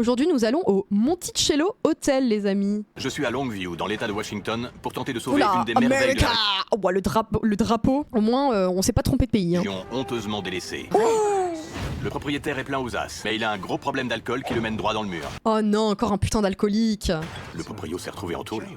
Aujourd'hui, nous allons au Monticello Hotel, les amis. Je suis à Longview, dans l'état de Washington, pour tenter de sauver Oula, une des merveilles de America. Oh, bah, le drapeau. Au moins, on s'est pas trompé de pays. la Hein. région honteusement délaissée. Le propriétaire est plein aux as, mais il a un gros problème d'alcool qui le mène droit dans le mur. Oh non, encore un putain d'alcoolique. Le proprio s'est retrouvé en tôle.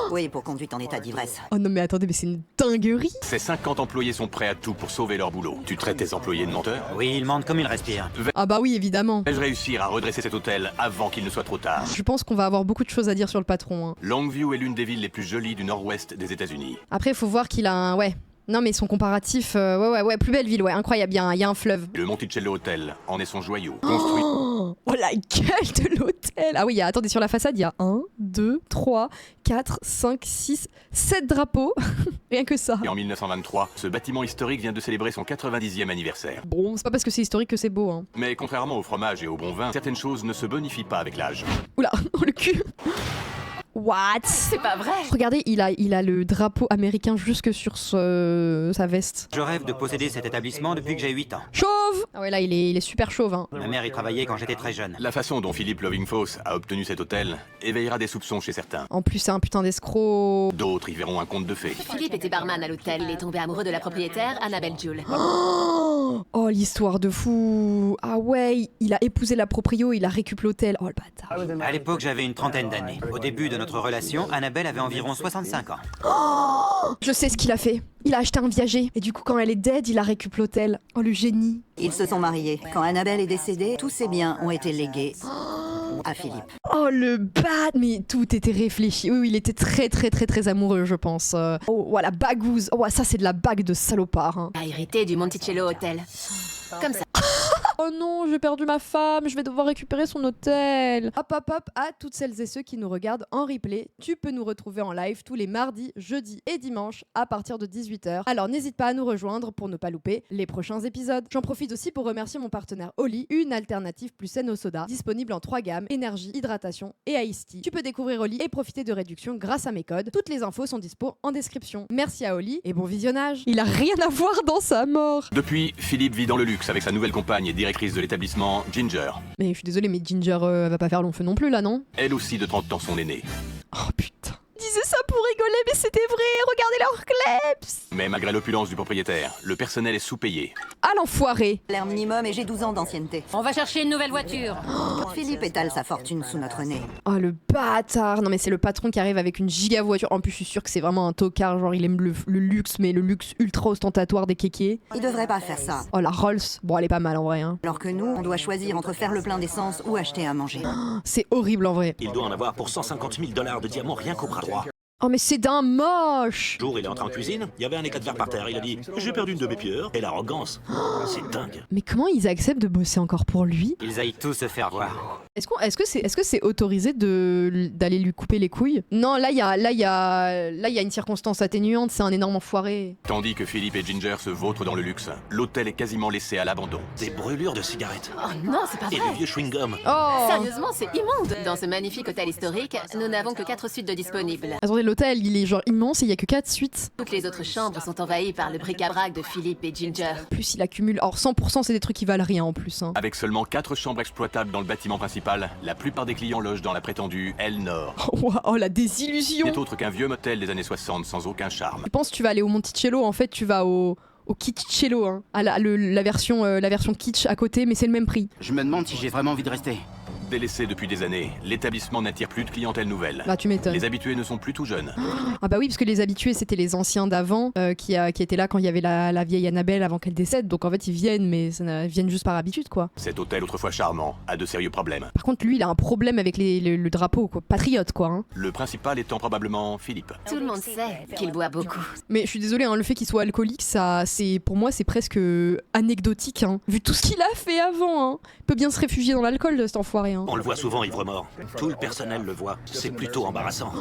Oui, pour conduite en état d'ivresse. Oh non mais attendez, mais c'est une dinguerie. Ces 50 employés sont prêts à tout pour sauver leur boulot. Tu traites tes employés de menteurs? Oui, ils mentent comme ils respirent. Ah bah oui, évidemment. Vais-je réussir à redresser cet hôtel avant qu'il ne soit trop tard? Je pense qu'on va avoir beaucoup de choses à dire sur le patron. Hein. Longview est l'une des villes les plus jolies du nord-ouest des États-Unis. Après, il faut voir qu'il a un... Ouais. Non mais son comparatif... ouais, plus belle ville, ouais, incroyable, il y a un fleuve. Le Monticello Hotel en est son joyau. Construit Oh la gueule de l'hôtel. Ah oui, attendez, sur la façade, il y a 1, 2, 3, 4, 5, 6, 7 drapeaux. Rien que ça. et en 1923, ce bâtiment historique vient de célébrer son 90e anniversaire. Bon, c'est pas parce que c'est historique que c'est beau, hein. Mais contrairement au fromage et au bon vin, certaines choses ne se bonifient pas avec l'âge. Oula, oh le cul. What? C'est pas vrai. Regardez, il a le drapeau américain jusque sur sa veste. Je rêve de posséder cet établissement depuis que j'ai 8 ans. Chauve! Ah ouais, là, il est super chauve, hein. Ma mère y travaillait quand j'étais très jeune. La façon dont Philippe Lovingfoss a obtenu cet hôtel éveillera des soupçons chez certains. En plus, c'est un putain d'escroc. D'autres y verront un conte de fées. Philippe était barman à l'hôtel. Il est tombé amoureux de la propriétaire, Annabelle Jewell. Oh, l'histoire de fou. Ah ouais, il a épousé la proprio, il a récupéré l'hôtel. Oh, le bâtard. À l'époque, j'avais une trentaine d'années. Au début de notre relation, Annabelle avait environ 65 ans. Je sais ce qu'il a fait. Il a acheté un viager. Et du coup, quand elle est dead, il a récupéré l'hôtel. Oh, le génie. Ils se sont mariés. Quand Annabelle est décédée, tous ses biens ont été légués à Philippe. Oh, le bad. Mais tout était réfléchi. Oui, il était très amoureux, je pense. Oh, voilà, bagouze. Oh, ça, c'est de la bague de salopard. Hein. A hérité du Monticello Hotel. Comme ça. Oh non, j'ai perdu ma femme, je vais devoir récupérer son hôtel. Hop, à toutes celles et ceux qui nous regardent en replay, tu peux nous retrouver en live tous les mardis, jeudis et dimanches à partir de 18h. Alors n'hésite pas à nous rejoindre pour ne pas louper les prochains épisodes. J'en profite aussi pour remercier mon partenaire Oli, une alternative plus saine au soda, disponible en 3 gammes, énergie, hydratation et iced tea. Tu peux découvrir Oli et profiter de réductions grâce à mes codes. Toutes les infos sont dispo en description. Merci à Oli et bon visionnage. Il a rien à voir dans sa mort. Depuis, Philippe vit dans le luxe avec sa nouvelle compagne et directrice de l'établissement, Ginger. Mais je suis désolée, mais Ginger va pas faire long feu non plus là, non? Elle aussi de 30 ans son aînée. Oh putain. Disais ça pour rigoler, mais c'était vrai, regardez leurs kleps. Mais malgré l'opulence du propriétaire, le personnel est sous-payé. Ah l'enfoiré. L'air minimum et j'ai 12 ans d'ancienneté. On va chercher une nouvelle voiture. Philippe étale sa fortune sous notre nez. Oh le bâtard. Non mais c'est le patron qui arrive avec une giga voiture. En plus je suis sûre que c'est vraiment un tocard, genre il aime le luxe, mais le luxe ultra ostentatoire des kékés. Il devrait pas faire ça. Oh la Rolls, bon elle est pas mal en vrai hein. Alors que nous, on doit choisir entre faire le plein d'essence ou acheter à manger. C'est horrible en vrai. Il doit en avoir pour 150 000 $ de diamants rien qu'au bras droit. Oh mais c'est d'un moche. Un jour, il est entré en cuisine, il y avait un éclat de verre par terre, il a dit « J'ai perdu une de mes pierres ». Et l'arrogance, c'est dingue. Mais comment ils acceptent de bosser encore pour lui? Ils aillent tous se faire voir. Est-ce que c'est autorisé d'aller lui couper les couilles? Non, là il y a une circonstance atténuante, c'est un énorme enfoiré. Tandis que Philippe et Ginger se vautrent dans le luxe, l'hôtel est quasiment laissé à l'abandon. Des brûlures de cigarettes. Oh non, c'est pas Et vrai. des vieux chewing-gums. Oh. Sérieusement, c'est immonde. Dans ce magnifique hôtel historique, nous n'avons que 4 suites de disponibles. Attendez, l'hôtel il est genre immense et il y a que 4 suites. Toutes les autres chambres sont envahies par le bric-à-brac de Philippe et Ginger. En plus il accumule, alors 100% c'est des trucs qui valent rien en plus hein. Avec seulement 4 chambres exploitables dans le bâtiment principal, la plupart des clients logent dans la prétendue aile nord. Oh la désillusion. C'est autre qu'un vieux motel des années 60 sans aucun charme. Tu penses que tu vas aller au Monticello, en fait tu vas au Kitschello, hein. À la version kitsch à côté, mais c'est le même prix. Je me demande si j'ai vraiment envie de rester. Délaissé depuis des années, l'établissement n'attire plus de clientèle nouvelle. Bah tu m'étonnes. Les habitués ne sont plus tout jeunes. Ah bah oui, parce que les habitués c'était les anciens d'avant qui étaient là quand il y avait la vieille Annabelle avant qu'elle décède, donc en fait ils viennent, mais ils viennent juste par habitude quoi. Cet hôtel autrefois charmant a de sérieux problèmes. Par contre lui il a un problème avec le drapeau quoi, patriote quoi hein. Le principal étant probablement Philippe. Tout le monde sait qu'il boit beaucoup. Mais je suis désolée, hein, le fait qu'il soit alcoolique, pour moi c'est presque anecdotique hein. Vu tout ce qu'il a fait avant hein. Il peut bien se réfugier dans l'alcool cet enfoiré hein. On le voit souvent ivre-mort. Tout le personnel le voit. C'est plutôt embarrassant.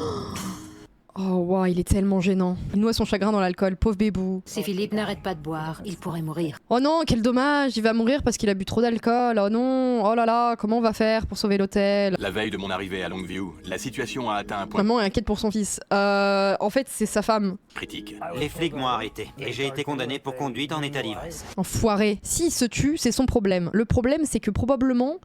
Oh waouh, il est tellement gênant. Il noie son chagrin dans l'alcool, pauvre bébou. Si Philippe n'arrête pas de boire, il pourrait mourir. Oh non, quel dommage, il va mourir parce qu'il a bu trop d'alcool. Oh non, oh là là, comment on va faire pour sauver l'hôtel? La veille de mon arrivée à Longview, la situation a atteint un point Maman est inquiète pour son fils. En fait, c'est sa femme. critique. Les flics m'ont arrêté et j'ai été condamné pour conduite en état d'ivresse. Enfoiré. S'il se tue, c'est son problème. Le problème, c'est que probablement,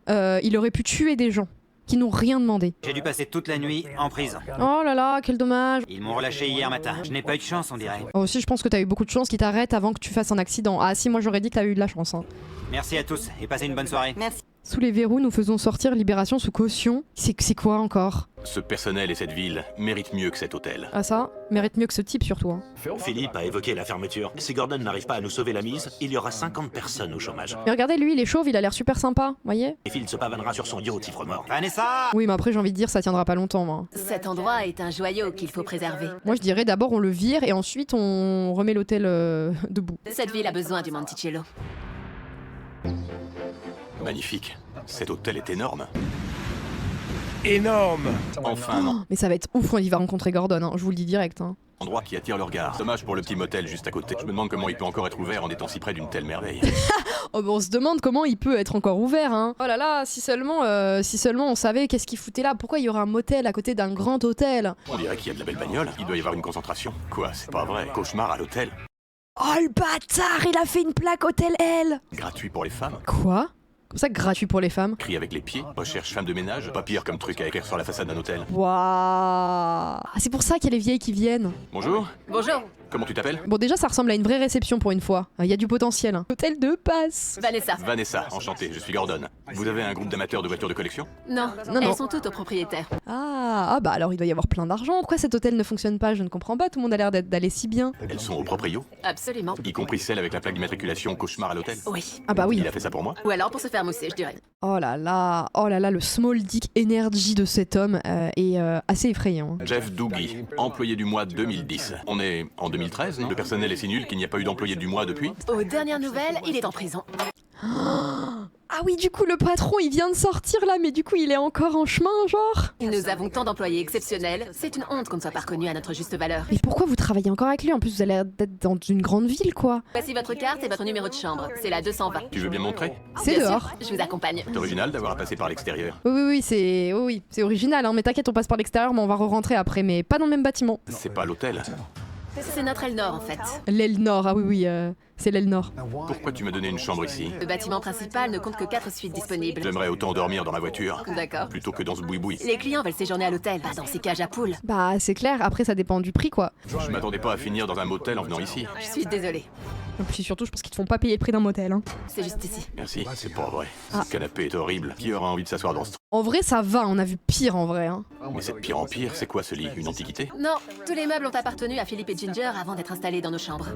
il aurait pu tuer des gens qui n'ont rien demandé. J'ai dû passer toute la nuit en prison. Oh là là, quel dommage. Ils m'ont relâché hier matin. Je n'ai pas eu de chance, on dirait. Oh, aussi, je pense que t'as eu beaucoup de chance qu'ils t'arrêtent avant que tu fasses un accident. Ah si, moi j'aurais dit que t'as eu de la chance. Hein. Merci à tous et passez une bonne soirée. Merci. Sous les verrous, nous faisons sortir Libération sous caution. C'est quoi encore? Ce personnel et cette ville méritent mieux que cet hôtel. Ah ça, mérite mieux que ce type surtout. Hein. Philippe a évoqué la fermeture. Si Gordon n'arrive pas à nous sauver la mise, il y aura 50 personnes au chômage. Mais regardez, lui, il est chauve, il a l'air super sympa, voyez? Et Phil se pavanera sur son yacht ivre mort. Vanessa! Oui, mais après j'ai envie de dire, ça tiendra pas longtemps, moi. Cet endroit est un joyau qu'il faut préserver. Moi je dirais d'abord on le vire et ensuite on remet l'hôtel debout. Cette ville a besoin du Monticello. Magnifique. Cet hôtel est énorme. Énorme. Enfin, un Mais ça va être ouf quand il va rencontrer Gordon, hein, je vous le dis direct. Hein. endroit qui attire le regard. Dommage pour le petit motel juste à côté. Je me demande comment il peut encore être ouvert en étant si près d'une telle merveille. Oh, bah on se demande comment il peut être encore ouvert, hein. Oh là là, si seulement on savait qu'est-ce qu'il foutait là. Pourquoi il y aurait un motel à côté d'un grand hôtel? On dirait qu'il y a de la belle bagnole. Il doit y avoir une concentration. Quoi, c'est pas vrai. Cauchemar à l'hôtel. Oh le bâtard, il a fait une plaque hôtel L. Gratuit pour les femmes. Quoi? Comme ça, gratuit pour les femmes? Crie avec les pieds. Recherche femme de ménage. Pas pire comme truc à écrire sur la façade d'un hôtel. Waouh. Ah, c'est pour ça qu'il y a les vieilles qui viennent. Bonjour. Bonjour, Comment tu t'appelles? Bon, déjà, ça ressemble à une vraie réception pour une fois. Il y a du potentiel. Hein. Hôtel de passe. Vanessa. Vanessa, enchanté, je suis Gordon. Vous avez un groupe d'amateurs de voitures de collection? Non, Non, non. elles sont toutes aux propriétaires. Ah, bah alors il doit y avoir plein d'argent. Pourquoi cet hôtel ne fonctionne pas? Je ne comprends pas. Tout le monde a l'air d'aller si bien. Elles sont au proprio, Absolument. y compris celle avec la plaque d'immatriculation Cauchemar à l'hôtel. Oui. Ah bah oui. Il a fait ça pour moi? Ou alors pour se faire mousser, je dirais. Oh là là, le small dick energy de cet homme est assez effrayant. Jeff Doogie, employé du mois 2010. On est en 2013, non? Le personnel est si nul qu'il n'y a pas eu d'employé du mois depuis. Aux dernières nouvelles, il est en prison. Ah oui, du coup, le patron, il vient de sortir là, mais du coup, il est encore en chemin, genre. Nous avons tant d'employés exceptionnels, c'est une honte qu'on ne soit pas reconnu à notre juste valeur. Mais pourquoi vous travaillez encore avec lui? En plus, vous allez être dans une grande ville, quoi. Voici votre carte et votre numéro de chambre. C'est la 220. Tu veux bien me montrer? C'est Bien sûr, dehors. je vous accompagne. C'est original d'avoir à passer par l'extérieur. Oui, c'est original, hein, mais t'inquiète, on passe par l'extérieur, mais on va re-rentrer après, mais pas dans le même bâtiment. C'est pas l'hôtel. C'est notre aile nord en fait. L'aile nord, ah oui, c'est l'aile nord. Pourquoi tu m'as donné une chambre ici? Le bâtiment principal ne compte que 4 suites disponibles. J'aimerais autant dormir dans ma voiture, D'accord. plutôt que dans ce boui-boui. Les clients veulent séjourner à l'hôtel, pas dans ces cages à poules. Bah, c'est clair, après, ça dépend du prix, quoi. Je m'attendais pas à finir dans un motel en venant ici. Je suis désolée. Et puis surtout, je pense qu'ils te font pas payer le prix d'un motel, hein. C'est juste ici. Merci, c'est pas vrai. Ah. Ce canapé est horrible. Qui aura envie de s'asseoir dans ce... En vrai, ça va, on a vu pire en vrai, hein. Mais c'est de pire en pire, c'est quoi ce lit? Une antiquité? Non, tous les meubles ont appartenu à Philippe et Ginger avant d'être installés dans nos chambres.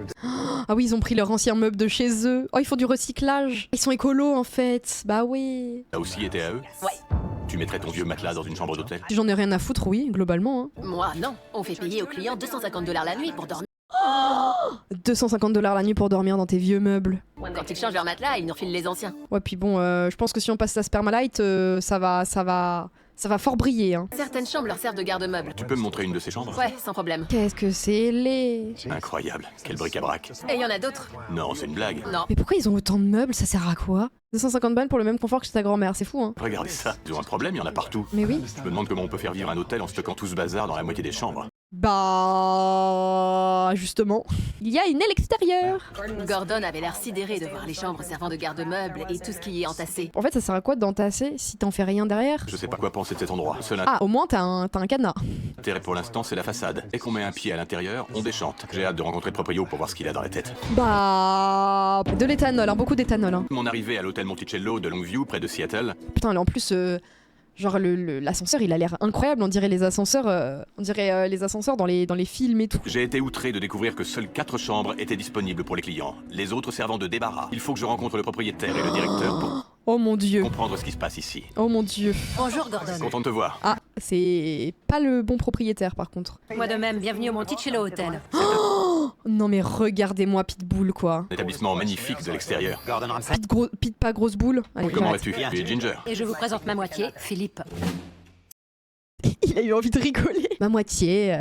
Ah oui, ils ont pris leur ancien meuble de chez eux. Oh, ils font du recyclage. Ils sont écolos en fait. Bah oui. Ça aussi été à eux? Ouais. Tu mettrais ton vieux matelas dans une chambre d'hôtel? Si j'en ai rien à foutre, oui, globalement. Hein. Moi, non. On fait payer aux clients 250 $ la nuit pour dormir. 250 $ la nuit pour dormir dans tes vieux meubles. Quand ils changent leur matelas, ils nous refilent les anciens. Ouais, puis bon, je pense que si on passe la Spermalite, ça va fort briller. Hein. Certaines chambres leur servent de garde-meubles. Tu peux me montrer une de ces chambres? Ouais, sans problème. Qu'est-ce que c'est laid. Incroyable, quel bric-à-brac. Et il y en a d'autres. Non, c'est une blague. Non. Mais pourquoi ils ont autant de meubles? Ça sert à quoi? 250 balles pour le même confort que chez ta grand-mère, c'est fou, hein. Regardez ça, ils ont un problème, il y en a partout. Mais oui. Je me demande comment on peut faire vivre un hôtel en stockant tout ce bazar dans la moitié des chambres. Bah... justement. Il y a une aile extérieure. Gordon avait l'air sidéré de voir les chambres servant de garde-meubles et tout ce qui y est entassé. En fait, ça sert à quoi d'entasser si t'en fais rien derrière? Je sais pas quoi penser de cet endroit. Seul Ah, au moins t'as un cadenas. intérêt pour l'instant, c'est la façade. Dès qu'on met un pied à l'intérieur, on déchante. J'ai hâte de rencontrer le proprio pour voir ce qu'il a dans la tête. Bah... de l'éthanol, hein, beaucoup d'éthanol. Hein. Mon arrivée à l'hôtel Monticello de Longview, près de Seattle, Putain, là, en plus, genre l'ascenseur, il a l'air incroyable. On dirait les ascenseurs, les ascenseurs dans les films et tout. j'ai été outré de découvrir que seules 4 chambres étaient disponibles pour les clients, les autres servant de débarras. Il faut que je rencontre le propriétaire et le directeur pour Oh mon dieu. comprendre ce qui se passe ici. Oh mon dieu. Bonjour Gordon. Content de te voir. Ah, c'est pas le bon propriétaire par contre. Moi de même, bienvenue au Monticello Hotel. Non mais regardez-moi Pitbull quoi. Un établissement magnifique de l'extérieur. Gordon Ramsay. Pete pas grosse boule. Allez, Comment j'arrête. vas-tu? Tu es Ginger. Et je vous présente ma moitié, Philippe. Il a eu envie de rigoler. Ma moitié,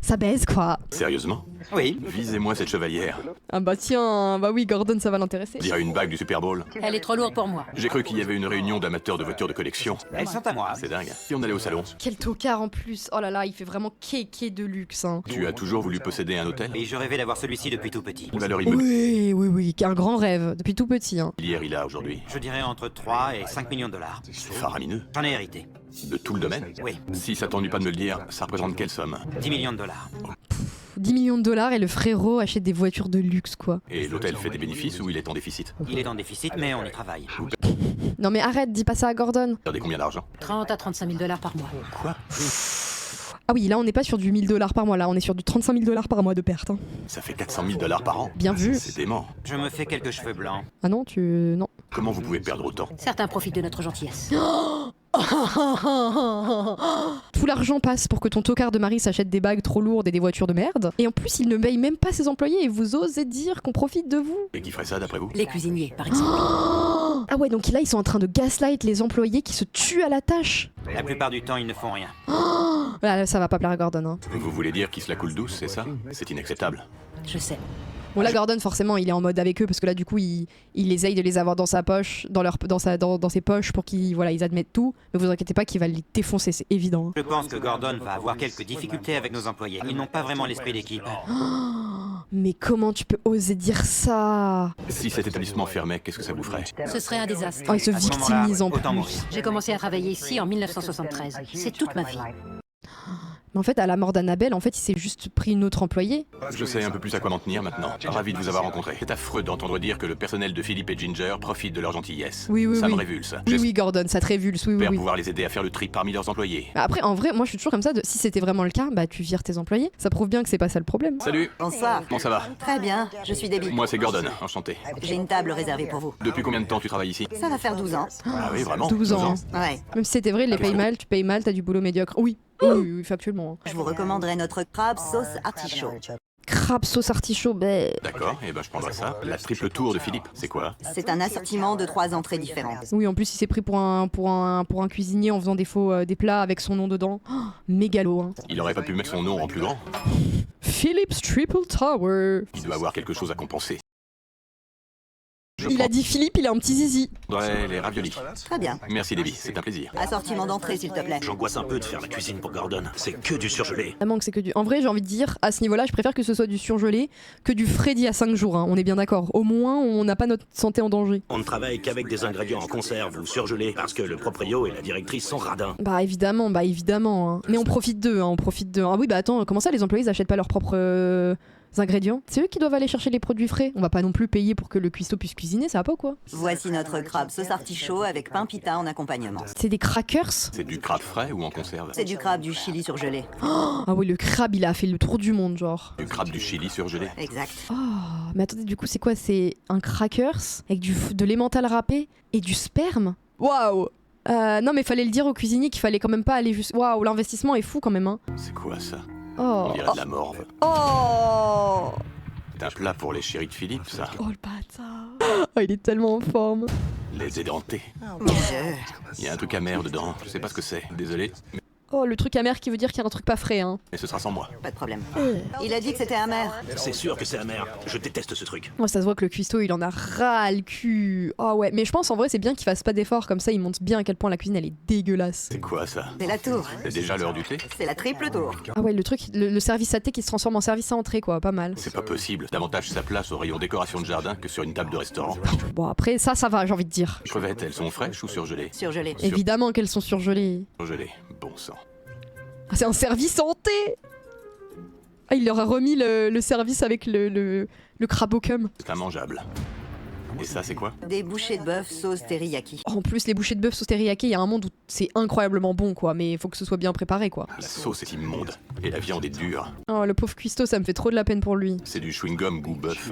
Ça baise quoi. Sérieusement? Oui. Visez-moi cette chevalière. Ah bah tiens, bah oui, Gordon, ça va l'intéresser. On dirait une bague du Super Bowl. Elle est trop lourde pour moi. J'ai cru qu'il y avait une réunion d'amateurs de voitures de collection. Elles sont à moi. C'est dingue. Si on allait au salon, Quel tocard en plus. Oh là là, il fait vraiment kéké de luxe. Hein. tu as toujours voulu posséder un hôtel? Et je rêvais d'avoir celui-ci depuis tout petit. Valeur immobilière, Oui, un grand rêve, depuis tout petit. Hein. il a aujourd'hui. Je dirais entre 3 et 5 millions de dollars. C'est faramineux. J'en ai hérité. De tout le domaine? Oui. Si ça t'ennuie pas de me le dire, ça représente quelle somme? 10 millions de dollars. 10 millions de dollars et le frérot achète des voitures de luxe quoi. Et l'hôtel fait des bénéfices ou il est en déficit? Il est en déficit, mais on y travaille. Non mais arrête, dis pas ça à Gordon. Perdez combien d'argent? 30 à 35 000 dollars par mois. Quoi? Ah oui, là on n'est pas sur du 1000 dollars par mois, là on est sur du 35 000 dollars par mois de perte. Hein. Ça fait 400 000 dollars par an? Bien vu. C'est dément. Je me fais quelques cheveux blancs. Ah non, non. Comment vous pouvez perdre autant? Certains profitent de notre gentillesse. Tout l'argent passe pour que ton tocard de mari s'achète des bagues trop lourdes et des voitures de merde. Et en plus, il ne paye même pas ses employés et vous osez dire qu'on profite de vous. Et qui ferait ça d'après vous? Les cuisiniers, par exemple. Ah ouais, donc là, ils sont en train de gaslight les employés qui se tuent à la tâche. La plupart du temps, ils ne font rien. Là, ça va pas plaire à Gordon. Hein. Vous voulez dire qu'ils se la coulent douce, c'est ça? C'est inacceptable. Je sais. Bon là, Gordon, forcément, il est en mode avec eux parce que là, du coup, il essaye de les avoir dans sa poche, dans ses poches pour qu'ils ils admettent tout. Mais vous inquiétez pas qu'il va les défoncer, c'est évident. Hein. Je pense que Gordon va avoir quelques difficultés avec nos employés. Ils n'ont pas vraiment l'esprit d'équipe. Mais comment tu peux oser dire ça? Si cet établissement fermait, qu'est-ce que ça vous ferait? Ce serait un désastre. Oh, il se À ce moment-là, victimise en autant plus. mourir. J'ai commencé à travailler ici en 1973. C'est toute ma vie. Mais en fait, à la mort d'Annabelle, en fait, il s'est juste pris une autre employée. Je sais un peu plus à quoi m'en tenir maintenant. Ravi de vous avoir rencontré. C'est affreux d'entendre dire que le personnel de Philippe et Ginger profite de leur gentillesse. Oui, ça oui. me révulse. Oui, Gordon, ça te révulse, oui, J'espère oui. pouvoir les aider à faire le tri parmi leurs employés. Après, en vrai, moi, je suis toujours comme ça. Si c'était vraiment le cas, bah, tu vires tes employés. Ça prouve bien que c'est pas ça le problème. Salut. Bonsoir. Comment ça va? Très bien, je suis Debbie. Moi c'est Gordon, enchanté. J'ai une table réservée pour vous. Depuis combien de temps tu travailles ici? Ça va faire 12 ans. Ah oui, vraiment? 12 ans. Ouais. Même si c'était vrai, ils les payent mal, tu payes mal, t'as du boulot médiocre. Oui, factuellement. Je vous recommanderais notre crabe sauce artichaut. Crabe sauce artichaut, bah... D'accord, et ben je prendrai ça. La triple tour de Philippe, c'est quoi? C'est un assortiment de 3 entrées différentes. Oui, en plus, il s'est pris pour un cuisinier en faisant des plats avec son nom dedans. Oh, mégalo, hein. Il aurait pas pu mettre son nom en plus grand? Philip's Triple Tower. Il doit avoir quelque chose à compenser. Il a dit Philippe, il a un petit zizi. Ouais, les raviolis. Très bien. Merci Debbie, c'est un plaisir. Assortiment d'entrée, s'il te plaît. J'angoisse un peu de faire la cuisine pour Gordon. C'est que du surgelé. Ça manque, c'est que du... En vrai, j'ai envie de dire, à ce niveau-là, je préfère que ce soit du surgelé que du frais d'il y a 5 jours. Hein. On est bien d'accord. Au moins, on n'a pas notre santé en danger. On ne travaille qu'avec des ingrédients en conserve ou surgelés parce que le proprio et la directrice sont radins. Bah évidemment. Hein. Mais on profite d'eux, Ah oui, bah attends, comment ça, les employés, ils achètent pas leurs propres... ingrédients. C'est eux qui doivent aller chercher les produits frais. On va pas non plus payer pour que le cuistot puisse cuisiner, ça va pas ou quoi? Voici notre crabe sauce artichaut avec pain pita en accompagnement. C'est des crackers? C'est du crabe frais ou en conserve? C'est du crabe du Chili surgelé. Ah oui, le crabe, il a fait le tour du monde, genre. Du crabe du Chili surgelé? Exact. Oh, mais attendez, du coup, c'est quoi? C'est un crackers avec de l'emmental râpé et du sperme? Waouh! Non, mais fallait le dire au cuisinier qu'il fallait quand même pas aller juste... Waouh, l'investissement est fou quand même, hein. C'est quoi ça? Oh. On dirait de la morve. Oh. C'est un plat pour les chéris de Philippe, ça. Oh, le bâtard. Oh, il est tellement en forme. Les édentés. Mon Dieu. Il y a un truc amer dedans, je sais pas ce que c'est, désolé, Oh, le truc amer qui veut dire qu'il y a un truc pas frais, hein. mais ce sera sans moi. Pas de problème. Il a dit que c'était amer. C'est sûr que c'est amer. Je déteste ce truc. Ouais, ça se voit que le cuistot, il en a ras le cul. Oh ouais, mais je pense en vrai, c'est bien qu'il fasse pas d'efforts, comme ça, il montre bien à quel point la cuisine, elle est dégueulasse. C'est quoi ça? C'est la tour. C'est déjà l'heure du thé? C'est la triple tour. Ah ouais, le truc, le service à thé qui se transforme en service à entrée, quoi, pas mal. C'est pas possible. Davantage sa place au rayon décoration de jardin que sur une table de restaurant. Bon, après, ça va, j'ai envie de dire. Crevettes, elles sont fraîches ou surgelées? Surgelé. Évidemment qu'elles sont surgelées. Surgelées, bon sang. Ah, c'est un service santé. Ah, il leur a remis le service avec le crabe au cum. C'est immangeable. Et ça, c'est quoi? Des bouchées de bœuf sauce teriyaki. Oh, en plus, les bouchées de bœuf sauce teriyaki, il y a un monde où c'est incroyablement bon, quoi, mais il faut que ce soit bien préparé, quoi. La sauce est immonde. Et la viande est dure. Oh, le pauvre cuistot, ça me fait trop de la peine pour lui. C'est du chewing-gum goût bœuf.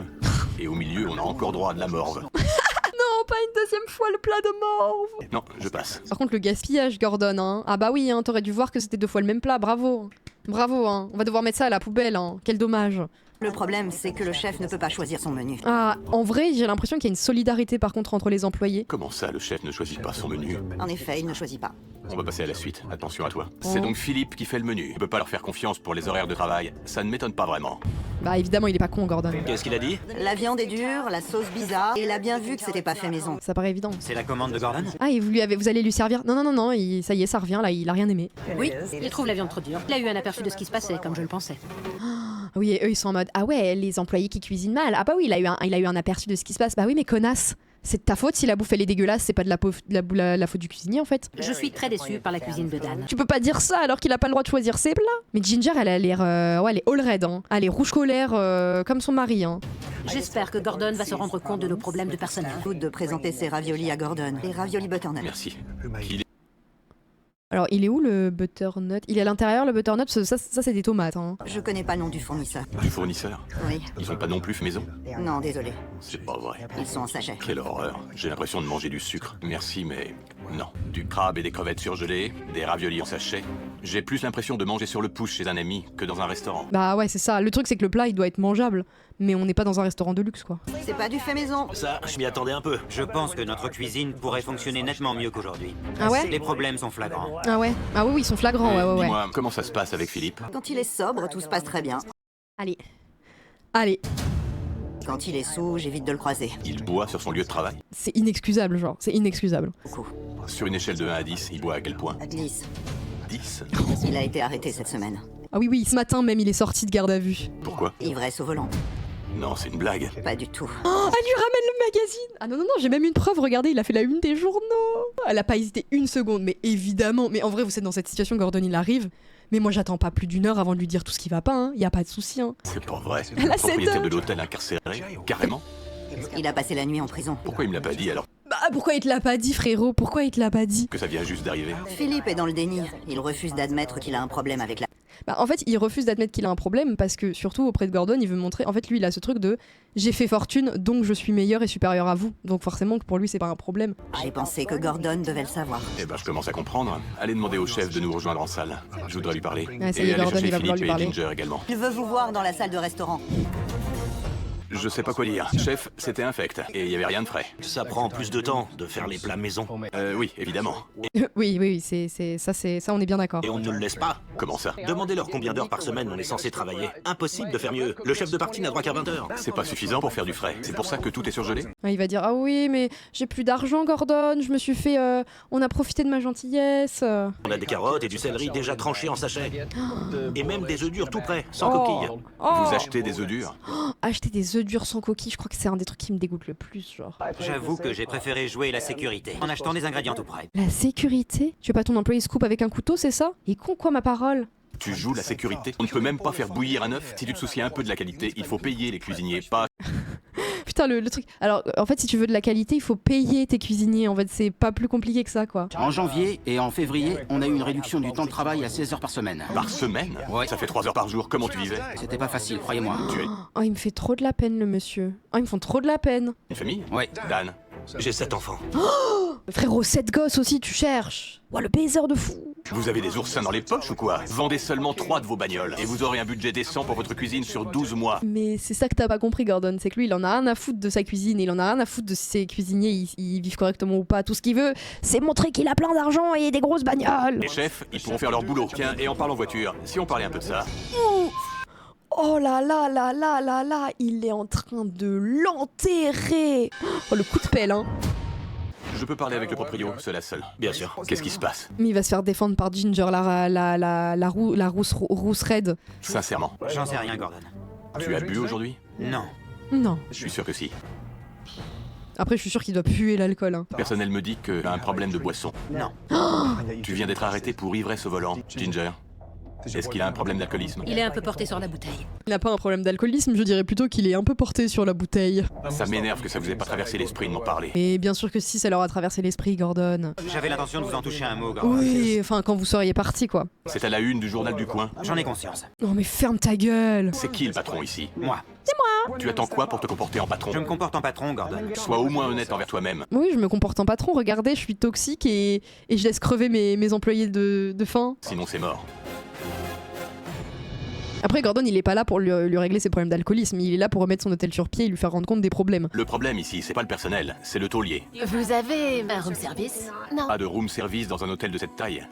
Et au milieu, on a encore droit à de la morve. Non, pas une deuxième fois le plat de morve. Non, je passe. Par contre, le gaspillage, Gordon, hein. Ah bah oui, hein, t'aurais dû voir que c'était 2 fois le même plat, bravo. Bravo, hein. On va devoir mettre ça à la poubelle, hein. Quel dommage. Le problème, c'est que le chef ne peut pas choisir son menu. Ah, en vrai, j'ai l'impression qu'il y a une solidarité par contre entre les employés. Comment ça, le chef ne choisit pas son menu? En effet, il ne choisit pas. On va passer à la suite. Attention à toi. C'est donc Philippe qui fait le menu. Tu peux pas leur faire confiance pour les horaires de travail. Ça ne m'étonne pas vraiment. Bah évidemment, il est pas con, Gordon. Qu'est-ce qu'il a dit? La viande est dure, la sauce bizarre, et il a bien vu que c'était pas fait maison. Ça paraît évident. C'est la commande de Gordon? Ah, et vous allez lui servir? Non, ça y est, ça revient là, il a rien aimé. Oui, il trouve la viande trop dure. Il a eu un aperçu de ce qui se passait, comme je le pensais. Oui, et eux ils sont en mode ah ouais, les employés qui cuisinent mal. Ah bah oui, il a eu un aperçu de ce qui se passe. Bah oui, mais connasse. C'est de ta faute si la bouffe elle est dégueulasse, c'est pas de la faute du cuisinier en fait. Je suis très déçue par la cuisine de Dan. Tu peux pas dire ça alors qu'il a pas le droit de choisir ses plats. Mais Ginger elle a l'air ouais, elle est all red hein. Elle est rouge colère comme son mari hein. J'espère que Gordon va se rendre compte de nos problèmes de personnel. Doute de présenter ses raviolis à Gordon. Les raviolis butternut. Merci. Alors il est où le butternut? Il est à l'intérieur le butternut parce que ça c'est des tomates hein. Je connais pas le nom du fournisseur. Du fournisseur? Oui. Ils ont pas non plus fait maison? Non, désolé. C'est pas vrai. Ils sont en sachet. Quelle horreur. J'ai l'impression de manger du sucre. Merci, mais non. Du crabe et des crevettes surgelées, des raviolis en sachet. J'ai plus l'impression de manger sur le pouce chez un ami que dans un restaurant. Bah ouais c'est ça. Le truc c'est que le plat il doit être mangeable. Mais on n'est pas dans un restaurant de luxe quoi. C'est pas du fait maison. Ça, je m'y attendais un peu. Je pense que notre cuisine pourrait fonctionner nettement mieux qu'aujourd'hui. Ah ouais? Les problèmes sont flagrants. Ah ouais? Ah oui, ils sont flagrants, ouais. Dis-moi, comment ça se passe avec Philippe? Quand il est sobre, tout se passe très bien. Allez. Quand il est sous, j'évite de le croiser. Il boit sur son lieu de travail? C'est inexcusable, genre. C'est inexcusable. Beaucoup. Sur une échelle de 1 à 10, il boit à quel point? 10. 10? Il a été arrêté cette semaine. Ah oui, ce matin même, il est sorti de garde à vue. Pourquoi? Ivresse au volant. Non, c'est une blague. Pas du tout. Oh, elle lui ramène le magazine. Ah non, j'ai même une preuve, regardez, il a fait la une des journaux. Elle a pas hésité une seconde, mais évidemment. Mais en vrai, vous êtes dans cette situation, Gordon, il arrive. Mais moi, j'attends pas plus d'une heure avant de lui dire tout ce qui va pas, hein. Y a pas de souci, hein. C'est pas vrai. Elle a Le propriétaire 7 de heures. l'hôtel incarcéré? Carrément? Il a passé la nuit en prison. Pourquoi il me l'a pas dit alors? Bah, pourquoi il te l'a pas dit, frérot? Pourquoi il te l'a pas dit? Que ça vient juste d'arriver? Philippe est dans le déni. Il refuse d'admettre qu'il a un problème avec la... Bah, en fait, il refuse d'admettre qu'il a un problème parce que, surtout auprès de Gordon, il veut montrer. En fait, lui, il a ce truc de j'ai fait fortune, donc je suis meilleur et supérieur à vous. Donc, forcément, que pour lui, c'est pas un problème. J'ai pensé que Gordon devait le savoir. Eh ben, je commence à comprendre. Allez demander au chef de nous rejoindre en salle. Je voudrais lui parler. Ouais, ça y est, et allez Gordon, chercher il va vouloir Philippe lui et parler. Ginger également. Il veut vous voir dans la salle de restaurant. Je sais pas quoi dire. Chef, c'était infect. Et il y avait rien de frais. Ça prend plus de temps de faire les plats maison. Oui, évidemment. Oui, ça, on est bien d'accord. Et on ne le laisse pas. Comment ça? Demandez-leur combien d'heures par semaine on est censé travailler. Impossible de faire mieux. Le chef de partie n'a droit qu'à 20 heures. C'est pas suffisant pour faire du frais. C'est pour ça que tout est surgelé? Ouais, il va dire ah oui, mais j'ai plus d'argent, Gordon. Je me suis fait. On a profité de ma gentillesse. On a des carottes et du céleri déjà tranchés en sachet. Et même des œufs durs tout prêts, sans Oh. coquille. Vous achetez des œufs durs? Acheter des œufs durs sans coquille, je crois que c'est un des trucs qui me dégoûte le plus, genre. J'avoue que j'ai préféré jouer la sécurité en achetant des ingrédients tout prêts. La sécurité? Tu veux pas ton employé se coupe avec un couteau, c'est ça? Il est con quoi, ma parole? Tu joues la sécurité? On ne peut même pas faire bouillir un œuf. Si tu te soucies un peu de la qualité, il faut payer les cuisiniers, pas... Putain, le truc. Alors, en fait, si tu veux de la qualité, il faut payer tes cuisiniers. En fait, c'est pas plus compliqué que ça, quoi. En janvier et en février, on a eu une réduction du temps de travail à 16 heures par semaine. Par semaine? Ouais. Ça fait 3 heures par jour. Comment tu vivais? C'était pas facile, croyez-moi. Tu es Oh, il me fait trop de la peine, le monsieur. Oh, ils me font trop de la peine. une famille? Ouais. Dan? J'ai 7 enfants. Frérot, 7 gosses aussi, tu cherches. Oh, le baiser de fou. Vous avez des oursins dans les poches ou quoi? Vendez seulement 3 de vos bagnoles et vous aurez un budget décent pour votre cuisine sur 12 mois. Mais c'est ça que t'as pas compris, Gordon. C'est que lui, il en a rien à foutre de sa cuisine. Il en a rien à foutre de si ses cuisiniers, ils vivent correctement ou pas. Tout ce qu'il veut, c'est montrer qu'il a plein d'argent et des grosses bagnoles. Les chefs, ils pourront faire leur boulot. Tiens, et en parlant voiture, si on parlait un peu de ça. Oh là là là là là là, il est en train de l'enterrer. Oh, le coup de pelle, hein. Je peux parler avec le proprio, cela seul. Bien sûr. Qu'est-ce qui se passe? Mais il va se faire défendre par Ginger, la rousse raide. Sincèrement, J'en sais rien, Gordon. tu as bu aujourd'hui? Non. Non. Je suis sûr que si. Après, je suis sûr qu'il doit puer l'alcool. Hein. Le personnel me dit que tu as un problème de boisson. Non. Tu viens d'être arrêté pour ivresse au volant, Ginger. Est-ce qu'il a un problème d'alcoolisme? Il est un peu porté sur la bouteille. Il n'a pas un problème d'alcoolisme, je dirais plutôt qu'il est un peu porté sur la bouteille. Ça m'énerve que ça vous ait pas traversé l'esprit de m'en parler. Et bien sûr que si, ça leur a traversé l'esprit, Gordon. J'avais l'intention de vous en toucher un mot, Gordon. Oui, enfin, quand vous seriez parti, quoi. C'est à la une du journal du coin. J'en ai conscience. Non mais ferme ta gueule. C'est qui le patron ici? Moi. Tu attends quoi pour te comporter en patron? Je me comporte en patron, Gordon. Sois au moins honnête envers toi-même. Oui, je me comporte en patron, regardez, je suis toxique et je laisse crever mes employés de faim. Sinon c'est mort. Après, Gordon, il est pas là pour lui régler ses problèmes d'alcoolisme, il est là pour remettre son hôtel sur pied et lui faire rendre compte des problèmes. Le problème ici, c'est pas le personnel, c'est le taulier. Vous avez un room service? Non. Pas de room service dans un hôtel de cette taille.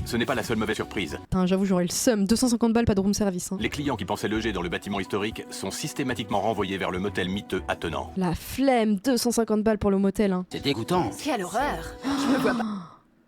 Ce n'est pas la seule mauvaise surprise. Putain, j'avoue, j'aurais le seum. 250 balles, pas de room service. Hein. Les clients qui pensaient loger dans le bâtiment historique sont systématiquement renvoyés vers le motel miteux attenant. La flemme, 250 balles pour le motel. Hein. C'est dégoûtant. Quelle horreur! Je me vois pas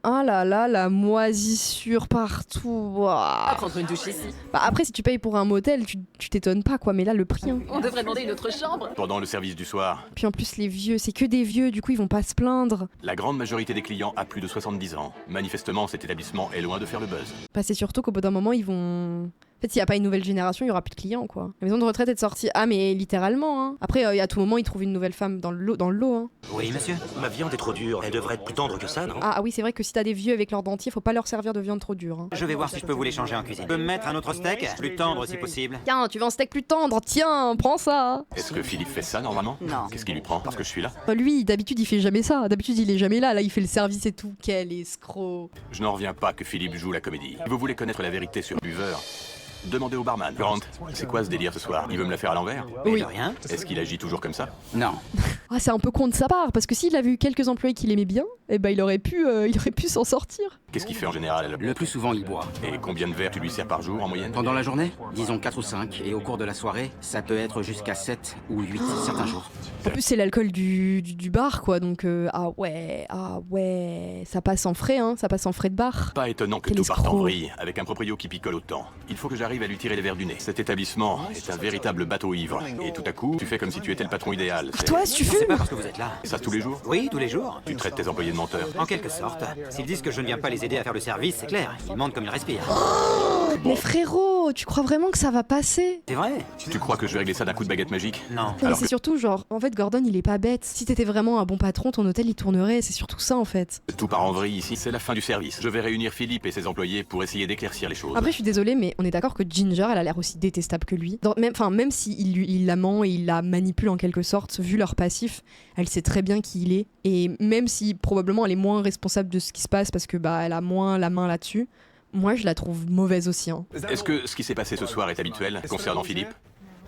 Ah là là, la moisissure partout. Ouah. prendre une douche ici. Bah après, si tu payes pour un motel, tu t'étonnes pas quoi, mais là, le prix. Hein. On devrait demander une autre chambre. Pendant le service du soir, Puis en plus, les vieux, c'est que des vieux, du coup, ils vont pas se plaindre. la grande majorité des clients a plus de 70 ans. Manifestement, cet établissement est loin de faire le buzz. Bah c'est surtout qu'au bout d'un moment, ils vont... En fait, s'il n'y a pas une nouvelle génération, il y aura plus de clients, quoi. La maison de retraite est sortie. Ah, mais littéralement, hein. Après, à tout moment, ils trouvent une nouvelle femme dans le lot, hein. Oui, monsieur. Ma viande est trop dure, elle devrait être plus tendre que ça, non? Ah oui, c'est vrai que si t'as des vieux avec leur dentier, faut pas leur servir de viande trop dure, hein. Je vais voir si je peux vous les changer en cuisine. Je peux me mettre un autre steak, plus tendre si possible. Tiens, tu veux un steak plus tendre? Tiens, prends ça. Est-ce que Philippe fait ça normalement? Non. Qu'est-ce qui lui prend? Parce que je suis là? Lui, d'habitude, il fait jamais ça. D'habitude, il est jamais là. Là, il fait le service et tout. Quel escroc. Je n'en reviens pas que Philippe joue la comédie. Vous voulez connaître la vérité sur Buveur? Demandez au barman. Grant, c'est quoi ce délire ce soir? Il veut me la faire à l'envers? Oui. De rien. Est-ce qu'il agit toujours comme ça? Non. Ah, c'est un peu con de sa part, parce que s'il avait eu quelques employés qu'il aimait bien, eh ben il aurait pu s'en sortir. Qu'est-ce qu'il fait en général? Le plus souvent, il boit. Et combien de verres tu lui sers par jour en moyenne? Pendant la journée, disons 4 ou 5, et au cours de la soirée, ça peut être jusqu'à 7 ou 8 certains jours. En plus, c'est l'alcool du bar, quoi, donc ah ouais, ça passe en frais, hein, ça passe en frais de bar. Pas étonnant que Quel tout parte en escroc. vrille avec un proprio qui picole autant. Il faut que j'arrive à lui tirer les verres du nez. Cet établissement est un véritable bateau ivre. Et tout à coup, tu fais comme si tu étais le patron idéal. C'est- Toi, si tu C'est fumes? pas parce que vous êtes là. Et ça tous les jours? Oui, tous les jours. Tu traites tes employés de menteurs. En quelque sorte. S'ils disent que je ne viens pas les aider à faire le service, c'est clair. Ils mentent comme ils respirent. Mais frérot, tu crois vraiment que ça va passer? C'est vrai? Tu crois que je vais régler ça d'un coup de baguette magique? Non. Non, mais Alors c'est que- surtout genre, en fait, Gordon, il est pas bête. Si t'étais vraiment un bon patron, ton hôtel il tournerait. C'est surtout ça, en fait. Tout part en vrille ici, c'est la fin du service. Je vais réunir Philippe et ses employés pour essayer d'éclaircir les choses. Après, je suis désolée, mais on est d'accord que Ginger, elle a l'air aussi détestable que lui. Même si il la ment et il la manipule en quelque sorte, vu leur passif, elle sait très bien qui il est. Et même si probablement elle est moins responsable de ce qui se passe parce que bah elle a moins la main là-dessus, moi je la trouve mauvaise aussi. Hein. Est-ce que ce qui s'est passé ce soir est habituel concernant Philippe?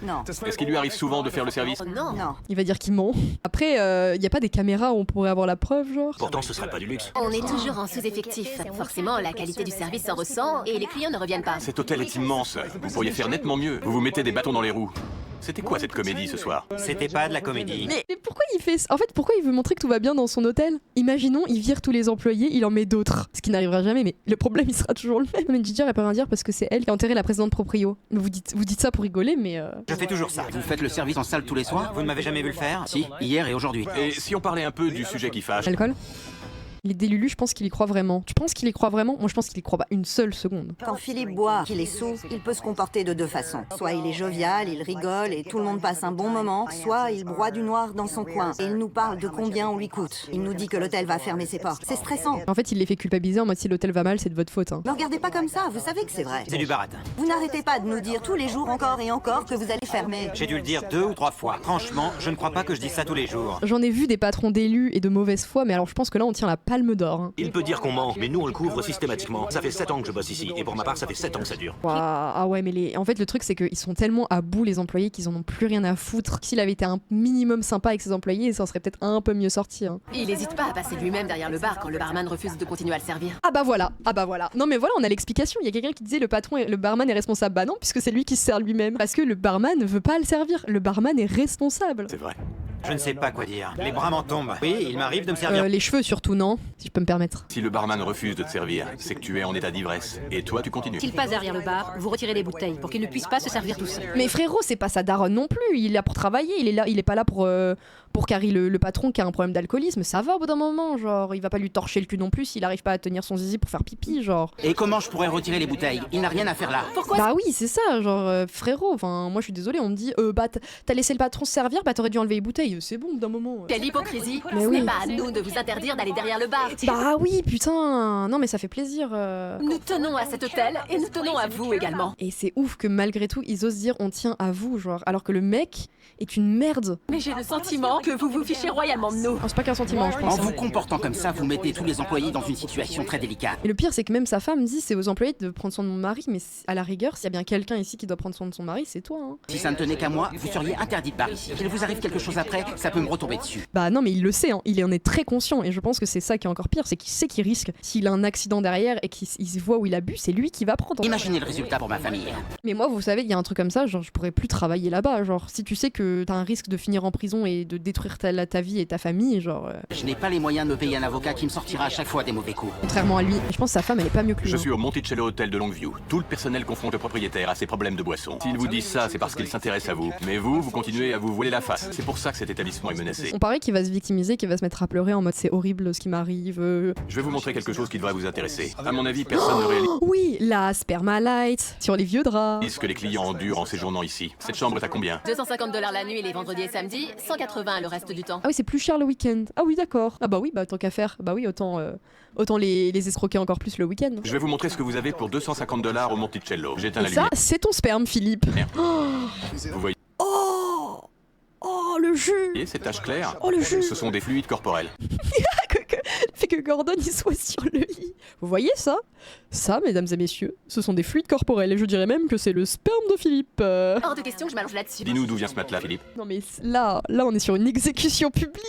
Non. Est-ce qu'il lui arrive souvent de faire le service? Oh non. Non. Il va dire qu'il ment. Après, y a pas des caméras où on pourrait avoir la preuve, genre. Pourtant, ce serait pas du luxe. On est toujours en sous-effectif. Forcément, la qualité du service s'en ressent et les clients ne reviennent pas. Cet hôtel est immense. Vous pourriez faire nettement mieux. Vous vous mettez des bâtons dans les roues. C'était quoi cette comédie ce soir? C'était pas de la comédie. Mais pourquoi il fait ça? En fait, pourquoi il veut montrer que tout va bien dans son hôtel? Imaginons, il vire tous les employés, il en met d'autres. Ce qui n'arrivera jamais, mais le problème, il sera toujours le même. Mais Ginger, elle peut rien dire parce que c'est elle qui a enterré la présidente proprio. Vous dites ça pour rigoler, mais... Je fais toujours ça. Vous faites le service en salle tous les soirs? Vous ne m'avez jamais vu le faire? Si, hier et aujourd'hui. Et si on parlait un peu du sujet qui fâche? Alcool? Les délulus, je pense qu'il y croit vraiment. Tu penses qu'il y croit vraiment? Moi, je pense qu'il y croit pas une seule seconde. Quand Philippe boit, qu'il est sous, il peut se comporter de deux façons. Soit il est jovial, il rigole et tout le monde passe un bon moment, soit il broie du noir dans son coin et il nous parle de combien on lui coûte. Il nous dit que l'hôtel va fermer ses portes. C'est stressant. En fait, il les fait culpabiliser en mode si l'hôtel va mal, c'est de votre faute. Hein. Ne regardez pas comme ça, vous savez que c'est vrai. C'est du baratin. Vous n'arrêtez pas de nous dire tous les jours encore et encore que vous allez fermer. J'ai dû le dire 2 ou 3 fois. Franchement, je ne crois pas que je dise ça tous les jours. J'en ai vu des patrons d'élus et de mauvaise foi, mais alors je pense que là, on tient la palme d'or. Hein. Il peut dire qu'on ment, mais nous on le couvre systématiquement. Ça fait 7 ans que je bosse ici, et pour ma part ça fait 7 ans que ça dure. Ouah, ah ouais, mais en fait, le truc, c'est qu'ils sont tellement à bout, les employés, qu'ils en ont plus rien à foutre. S'il avait été un minimum sympa avec ses employés, ça en serait peut-être un peu mieux sorti. Hein. Il n'hésite pas à passer lui-même derrière le bar quand le barman refuse de continuer à le servir. Ah bah voilà. Non mais voilà, on a l'explication. Il y a quelqu'un qui disait le barman est responsable. Bah non, puisque c'est lui qui se sert lui-même. Parce que le barman ne veut pas le servir. Le barman est responsable. C'est vrai. Je ne sais pas quoi dire. Les bras m'en tombent. Oui, il m'arrive de me servir. Les cheveux surtout, non? Si je peux me permettre. Si le barman refuse de te servir, c'est que tu es en état d'ivresse. Et toi, tu continues. S'il passe derrière le bar, vous retirez les bouteilles pour qu'il ne puisse pas se servir tout seul. Mais frérot, c'est pas sa daronne non plus. Il est là pour travailler. Il est pas là pour carrer le patron qui a un problème d'alcoolisme. Ça va au bout d'un moment, genre. Il va pas lui torcher le cul non plus s'il arrive pas à tenir son zizi pour faire pipi, genre. Et comment je pourrais retirer les bouteilles? Il n'a rien à faire là. Bah oui, c'est ça, genre frérot. Enfin, moi je suis désolée, on me dit bah t'as laissé le patron se servir, bah t'aurais dû enlever les bouteilles. C'est bon, d'un moment. Quelle hypocrisie! Mais Ce oui. n'est pas à nous de vous interdire d'aller derrière le bar. Bah oui, putain. Non mais ça fait plaisir. Nous tenons à cet hôtel et nous tenons à vous également. Et c'est ouf que malgré tout, ils osent dire on tient à vous, genre, alors que le mec est une merde. Mais j'ai le sentiment que que vous vous fichez royalement de nous. Oh, c'est pas qu'un sentiment, je En pense. vous comportant comme ça, vous mettez tous les employés dans une situation très délicate. Et le pire, c'est que même sa femme dit c'est aux employés de prendre soin de mon mari, mais à la rigueur, s'il y a bien quelqu'un ici qui doit prendre soin de son mari, c'est toi. Hein. Si ça ne tenait qu'à moi, vous seriez interdit de bar ici. Qu'il vous arrive quelque chose après, ça peut me retomber dessus. Bah non, mais il le sait, hein. Il en est très conscient, et je pense que c'est ça qui est encore pire, c'est qu'il sait qu'il risque. S'il a un accident derrière et qu'il voit où il a bu, c'est lui qui va prendre. Imaginez le résultat pour ma famille. Mais moi, vous savez, il y a un truc comme ça, genre je pourrais plus travailler là-bas. Genre, si tu sais que t'as un risque de finir en prison et de détruire ta vie et ta famille, genre. Je n'ai pas les moyens de me payer un avocat qui me sortira à chaque fois des mauvais coups. Contrairement à lui, je pense que sa femme, elle est pas mieux que lui. Je hein. suis au Monticello Hotel de Longview. Tout le personnel confronte le propriétaire à ses problèmes de boisson. S'ils vous disent ça, c'est parce qu'ils s'intéressent à vous. Mais vous continuez à vous voiler la face. C'est pour ça que cet établissement est menacé. On paraît qu'il va se victimiser, qu'il va se mettre à pleurer en mode c'est horrible ce qui m'arrive. Je vais vous montrer quelque chose qui devrait vous intéresser. À mon avis, personne ne réalise Oui, la Spermalite sur les vieux draps. ce que les clients endurent en séjournant ici. Cette chambre est à combien? 250 $ la nuit les vendredis et samedis, 180 le reste du temps. Ah oui, c'est plus cher le week-end. Ah oui, d'accord. Ah bah oui, bah tant qu'à faire. Bah oui, autant les escroquer encore plus le week-end. Je vais vous montrer ce que vous avez pour 250 $ au Monticello. J'éteins Et la ça, lumière. c'est ton sperme, Philippe. Vous voyez Oh, le jus. ces taches claires? Oh, le jus. Ce sont des fluides corporels. Fait que Gordon il soit sur le lit. Vous voyez ça? Ça, mesdames et messieurs, ce sont des fluides corporels et je dirais même que c'est le sperme de Philippe. Hors de question que je m'allonge là-dessus. Dis-nous d'où vient ce matelas, Philippe. Non mais là on est sur une exécution publique.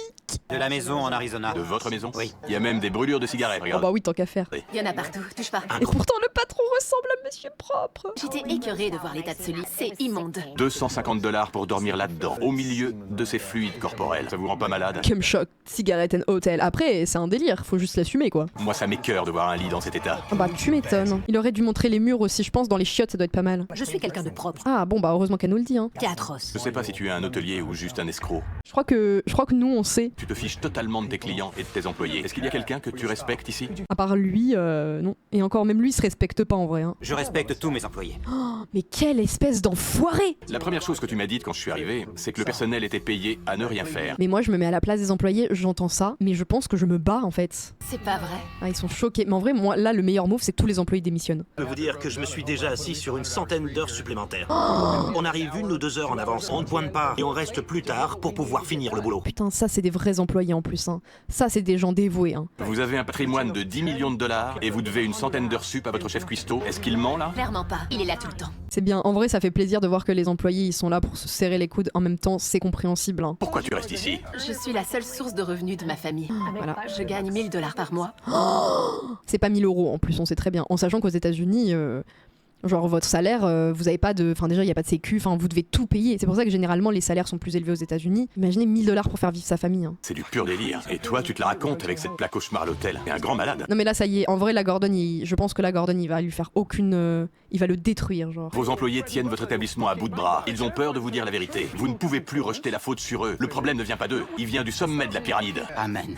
De la maison en Arizona. De votre maison? Oui. Il y a même des brûlures de cigarettes, Oh regarde. bah oui, tant qu'à faire. Il y en a partout, touche pas. Et pourtant le patron ressemble à Monsieur Propre. J'étais écœurée de voir l'état de ce lit. C'est immonde. 250 $ pour dormir là-dedans, au milieu de ces fluides corporels. Ça vous rend pas malade? Cum shock, cigarette and hotel. Après, c'est un délire, faut juste l'assumer quoi. Moi, ça m'écœure de voir un lit dans cet état. Ah bah tu m'étonnes. Il aurait dû montrer les murs aussi, je pense, dans les chiottes, ça doit être pas mal. Je suis quelqu'un de propre. Ah bon bah heureusement qu'elle nous le dit hein. T'es atroce. Je sais pas si tu es un hôtelier ou juste un escroc. Je crois que nous on sait. Tu te fiches totalement de tes clients et de tes employés. Est-ce qu'il y a quelqu'un que tu respectes ici? À part lui, non. Et encore même lui il se respecte pas en vrai hein. Je respecte tous mes employés. Mais quelle espèce d'enfoiré! La première chose que tu m'as dite quand je suis arrivé, c'est que le personnel était payé à ne rien faire. Mais moi je me mets à la place des employés, j'entends ça, mais je pense que je me bats en fait. C'est pas vrai. Ah, ils sont choqués. Mais en vrai, moi là le meilleur move c'est que tous les employés démissionnent. Je peux vous dire que je me suis déjà assis sur une centaine d'heures supplémentaires. On arrive 1 ou 2 heures en avance, on ne pointe pas et on reste plus tard pour pouvoir finir le boulot. Putain, ça c'est des vrais employés en plus hein. Ça c'est des gens dévoués hein. Vous avez un patrimoine de 10 millions de $ et vous devez une centaine d'heures sup à votre chef cuistot. Est-ce qu'il ment là? Clairement pas. Il est là tout le temps. C'est bien, en vrai ça fait plaisir de voir que les employés ils sont là pour se serrer les coudes, en même temps c'est compréhensible hein. Pourquoi tu restes ici? Je suis la seule source de revenus de ma famille. Voilà. Je gagne 1000 $ par mois. C'est pas 1000 € en plus, on sait très bien. En sachant qu'aux États-Unis, genre votre salaire, vous avez pas de. Enfin, déjà, il n'y a pas de sécu, enfin, vous devez tout payer. C'est pour ça que généralement les salaires sont plus élevés aux États-Unis. Imaginez 1000 $ pour faire vivre sa famille. Hein. C'est du pur délire. Et toi, tu te la racontes avec cette plaque cauchemar à l'hôtel. T'es un grand malade. Non, mais là, ça y est, en vrai, la Gordon, je pense que la Gordon, il va lui faire aucune. Il va le détruire, genre. Vos employés tiennent votre établissement à bout de bras. Ils ont peur de vous dire la vérité. Vous ne pouvez plus rejeter la faute sur eux. Le problème ne vient pas d'eux. Il vient du sommet de la pyramide. Amen.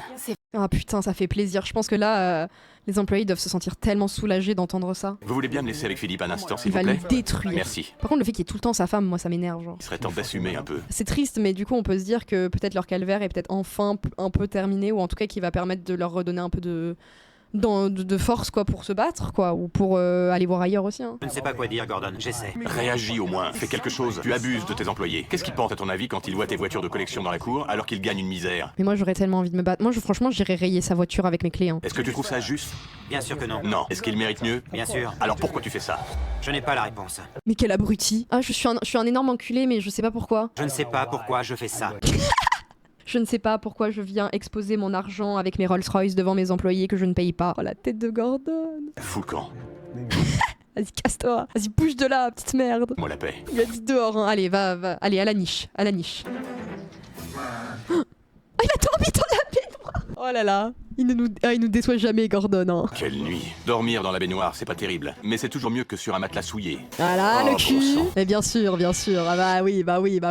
Ah putain, ça fait plaisir. Je pense que là, les employés doivent se sentir tellement soulagés d'entendre ça. Vous voulez bien me laisser avec Philippe un instant, s'il Il vous va le plaît? détruire. Merci. Par contre, le fait qu'il y ait tout le temps sa femme, moi, ça m'énerve, genre. Il serait temps d'assumer un peu. C'est triste, mais du coup, on peut se dire que peut-être leur calvaire est peut-être enfin un peu terminé, ou en tout cas qui va permettre de leur redonner un peu de force, quoi, pour se battre, quoi, ou pour aller voir ailleurs aussi. Hein. Je ne sais pas quoi dire, Gordon. J'essaie. Réagis au moins, fais quelque chose. Tu abuses de tes employés. Qu'est-ce qu'ils pensent à ton avis quand ils voient tes voitures de collection dans la cour alors qu'ils gagnent une misère? Mais moi, j'aurais tellement envie de me battre. Moi, franchement, j'irais rayer sa voiture avec mes clés. Hein. Est-ce que tu trouves ça juste? Bien sûr que non. Non. Est-ce qu'ils méritent mieux? Bien sûr. Alors pourquoi tu fais ça? Je n'ai pas la réponse. Mais quel abruti. Ah, je suis un énorme enculé, mais je sais pas pourquoi. Je ne sais pas pourquoi je fais ça. Je ne sais pas pourquoi je viens exposer mon argent avec mes Rolls-Royce devant mes employés que je ne paye pas. Oh, la tête de Gordon. Fous le camp. Vas-y, casse-toi. Vas-y, bouge de là, petite merde. Moi la paix. Il a dit dehors, hein. Allez, va. Allez, à la niche. À la niche. Oh, il a dormi dans la baignoire. Oh là là. Il nous déçoit jamais, Gordon. Hein. Quelle nuit. Dormir dans la baignoire, c'est pas terrible. Mais c'est toujours mieux que sur un matelas souillé. Voilà, Oh, le bon cul. sang. Mais bien sûr. Ah bah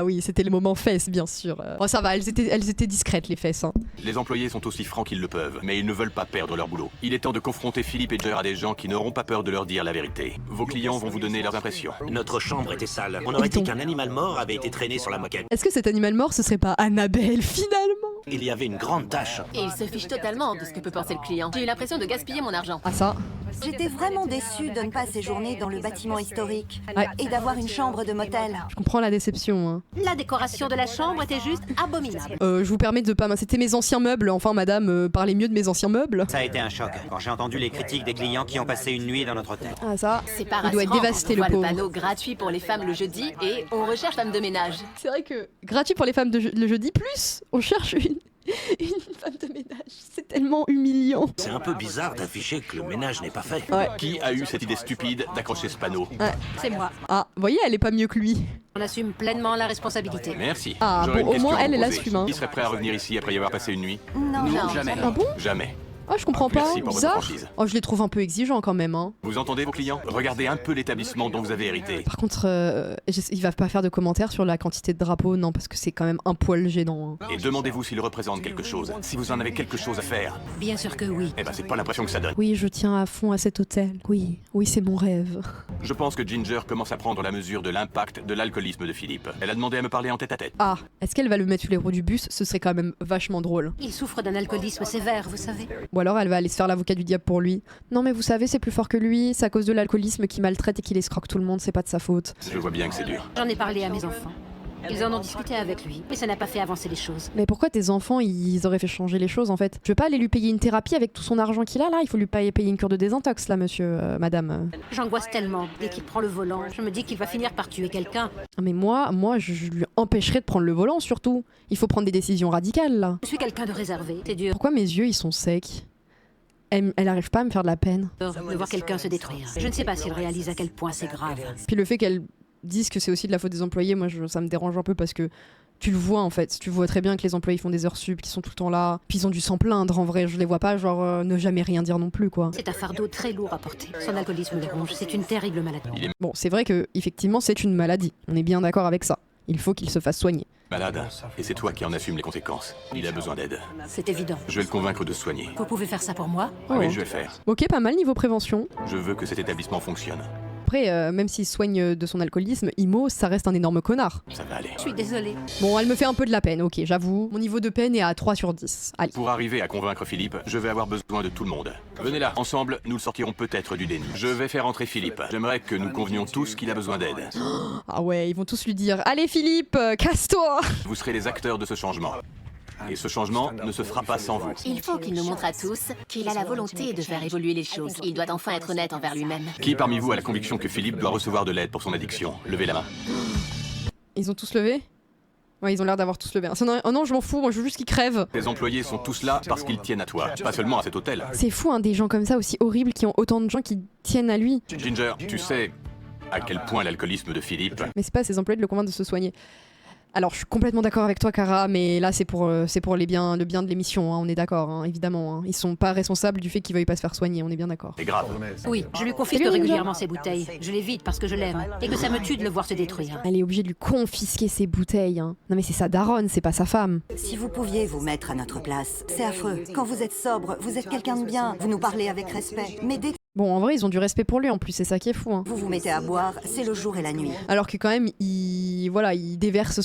oui. C'était le moment fesses, bien sûr. Bon, ça va, elles étaient discrètes, les fesses. Hein. Les employés sont aussi francs qu'ils le peuvent, mais ils ne veulent pas perdre leur boulot. Il est temps de confronter Philippe et Jer à des gens qui n'auront pas peur de leur dire la vérité. Vos clients vont vous donner leurs impressions. Notre chambre était sale. On aurait dit donc qu'un animal mort avait été traîné sur la moquette. Est-ce que cet animal mort, ce serait pas Annabelle, finalement? Il y avait une grande tache. Et il se fiche totalement différent de ce que peut penser le client. J'ai eu l'impression de gaspiller mon argent. Ah ça. J'étais vraiment déçue de ne pas séjourner dans le bâtiment historique Ouais. et d'avoir une chambre de motel. Je comprends la déception. Hein. La décoration de la chambre était juste abominable. Je vous permets de pas... C'était mes anciens meubles. Enfin, madame, parlez mieux de mes anciens meubles. Ça a été un choc quand j'ai entendu les critiques des clients qui ont passé une nuit dans notre hôtel. Ah ça. C'est pas Il doit être rassurant dévasté, quand on le voit pauvre. le panneau gratuit pour les femmes le jeudi et on recherche femme de ménage. C'est vrai que gratuit pour les femmes le jeudi, plus on cherche une femme de ménage. C'est tellement humiliant. C'est un peu bizarre d'afficher que le ménage n'est pas fait. Ouais. Qui a eu cette idée stupide d'accrocher ce panneau? C'est moi. Ah, vous voyez, elle est pas mieux que lui. On assume pleinement la responsabilité. Merci. Ah, J'aurais bon, une au moins, question à vous elle poser. l'assume, hein. Qui serait prêt à revenir ici après y avoir passé une nuit? Non, Non, jamais. Ah bon? Jamais. Ah, je comprends pas. Merci pour votre Bizarre. franchise. Oh, je les trouve un peu exigeants quand même. Hein. Vous entendez vos clients? Regardez un peu l'établissement dont vous avez hérité. Par contre, il va pas faire de commentaires sur la quantité de drapeaux, non, parce que c'est quand même un poil gênant. Hein. Et demandez-vous s'il représente quelque chose. Si vous en avez quelque chose à faire, Bien sûr que oui. eh ben c'est pas l'impression que ça donne. Oui, je tiens à fond à cet hôtel. Oui, oui, c'est mon rêve. Je pense que Ginger commence à prendre la mesure de l'impact de l'alcoolisme de Philippe. Elle a demandé à me parler en tête-à-tête. Ah, est-ce qu'elle va le mettre sur les roues du bus? Ce serait quand même vachement drôle. Il souffre d'un alcoolisme sévère, vous savez. Ou alors elle va aller se faire l'avocat du diable pour lui. Non mais vous savez, c'est plus fort que lui, c'est à cause de l'alcoolisme qui maltraite et qui escroque tout le monde, c'est pas de sa faute. Je vois bien que c'est dur. J'en ai parlé à mes enfants. Ils en ont discuté avec lui, mais ça n'a pas fait avancer les choses. Mais pourquoi tes enfants, ils auraient fait changer les choses en fait? Je veux pas aller lui payer une thérapie avec tout son argent qu'il a là, il faut lui payer une cure de désintox là, monsieur, madame. J'angoisse tellement dès qu'il prend le volant. Je me dis qu'il va finir par tuer quelqu'un. Ah, mais moi je lui empêcherais de prendre le volant surtout. Il faut prendre des décisions radicales là. Je suis quelqu'un de réservé. C'est dur Pourquoi mes yeux ils sont secs? Elle arrive pas à me faire de la peine. de voir quelqu'un se détruire. Je ne sais pas s'il réalise à quel point c'est grave. Puis le fait qu'elle dise que c'est aussi de la faute des employés, moi ça me dérange un peu parce que tu le vois en fait, tu vois très bien que les employés font des heures sup, qu'ils sont tout le temps là, puis ils ont dû s'en plaindre en vrai, je les vois pas genre ne jamais rien dire non plus quoi. C'est un fardeau très lourd à porter. Son alcoolisme le ronge, c'est une terrible maladie. Bon, c'est vrai que effectivement c'est une maladie, on est bien d'accord avec ça. Il faut qu'il se fasse soigner. Malade, et c'est toi qui en assume les conséquences. Il a besoin d'aide. C'est évident. Je vais le convaincre de se soigner. Vous pouvez faire ça pour moi? Ah oui, Oh. je vais le faire. Ok, pas mal niveau prévention. Je veux que cet établissement fonctionne. Après, même s'il soigne de son alcoolisme, Imo, ça reste un énorme connard. Ça va aller. Je suis désolée. Bon, elle me fait un peu de la peine, ok, j'avoue. Mon niveau de peine est à 3 sur 10. Allez. Pour arriver à convaincre Philippe, je vais avoir besoin de tout le monde. Venez là, ensemble, nous le sortirons peut-être du déni. Je vais faire entrer Philippe. J'aimerais que nous convenions tous qu'il a besoin d'aide. Ah ouais, ils vont tous lui dire « Allez Philippe, casse-toi !» Vous serez les acteurs de ce changement. Et ce changement ne se fera pas sans vous. Il faut qu'il nous montre à tous qu'il a la volonté de faire évoluer les choses. Il doit enfin être honnête envers lui-même. Qui parmi vous a la conviction que Philippe doit recevoir de l'aide pour son addiction? Levez la main. Ils ont tous levé? Ouais, ils ont l'air d'avoir tous levé. Oh non, je m'en fous, moi je veux juste qu'ils crèvent. Tes employés sont tous là parce qu'ils tiennent à toi, pas seulement à cet hôtel. C'est fou, hein, des gens comme ça aussi horribles qui ont autant de gens qui tiennent à lui. Ginger, tu sais à quel point l'alcoolisme de Philippe... Mais c'est pas à ses employés de le convaincre de se soigner. Alors, je suis complètement d'accord avec toi, Cara, mais là, c'est pour le bien de l'émission, hein, on est d'accord, hein, évidemment. Hein. Ils sont pas responsables du fait qu'il veuille pas se faire soigner, on est bien d'accord. C'est grave. Oui, je lui confisque Salut, régulièrement ses bouteilles. Je les vide parce que je l'aime et que ça me tue de le voir se détruire. Elle est obligée de lui confisquer ses bouteilles. Hein. Non mais c'est sa daronne, c'est pas sa femme. Si vous pouviez vous mettre à notre place, c'est affreux. Quand vous êtes sobre, vous êtes quelqu'un de bien, vous nous parlez avec respect. Mais dès que Bon, en vrai, ils ont du respect pour lui en plus, c'est ça qui est fou. Hein. vous vous mettez à boire, c'est le jour et la nuit. Alors que quand même, il déverse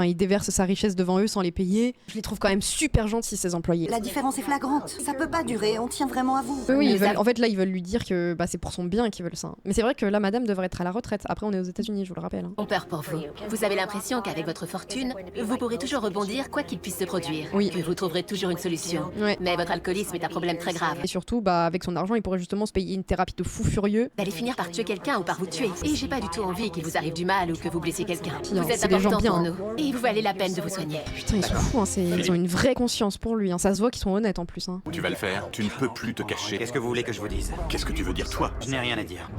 il déverse sa richesse devant eux sans les payer. Je les trouve quand même super gentils, ces employés. La différence est flagrante. Ça peut pas durer, on tient vraiment à vous. Oui, Mais en fait là, ils veulent lui dire que bah, c'est pour son bien qu'ils veulent ça. Mais c'est vrai que là, madame devrait être à la retraite. Après, on est aux États-Unis, je vous le rappelle. Hein. On peur pour vous. Vous avez l'impression qu'avec votre fortune, vous pourrez toujours rebondir quoi qu'il puisse se produire. Oui. Que vous trouverez toujours une solution. Ouais. Mais votre alcoolisme est un problème très grave. Et surtout, bah, avec son argent, il pourrait justement se payer une thérapie de fou furieux. Vous allez finir par tuer quelqu'un ou par vous tuer. Et j'ai pas du tout envie qu'il vous arrive du mal ou que vous blessiez quelqu'un. Non, Vous êtes c'est des gens important pour bien, nous. Et il vous valait la peine de vous soigner. Putain, ils sont fous, hein, ils ont une vraie conscience pour lui. Hein. Ça se voit qu'ils sont honnêtes en plus. Hein. Tu vas le faire, tu ne peux plus te cacher. Qu'est-ce que vous voulez que je vous dise? Qu'est-ce que tu veux dire, toi? Je n'ai rien à dire.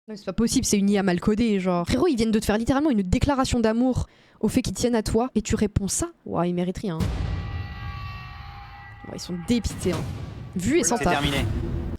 Non, c'est pas possible, c'est une IA mal codée, genre. Frérot, ils viennent de te faire littéralement une déclaration d'amour au fait qu'ils tiennent à toi et tu réponds ça? Ouah, ils méritent rien. Hein. Ouais, ils sont dépités. Hein. Vu et sans C'est taf. terminé.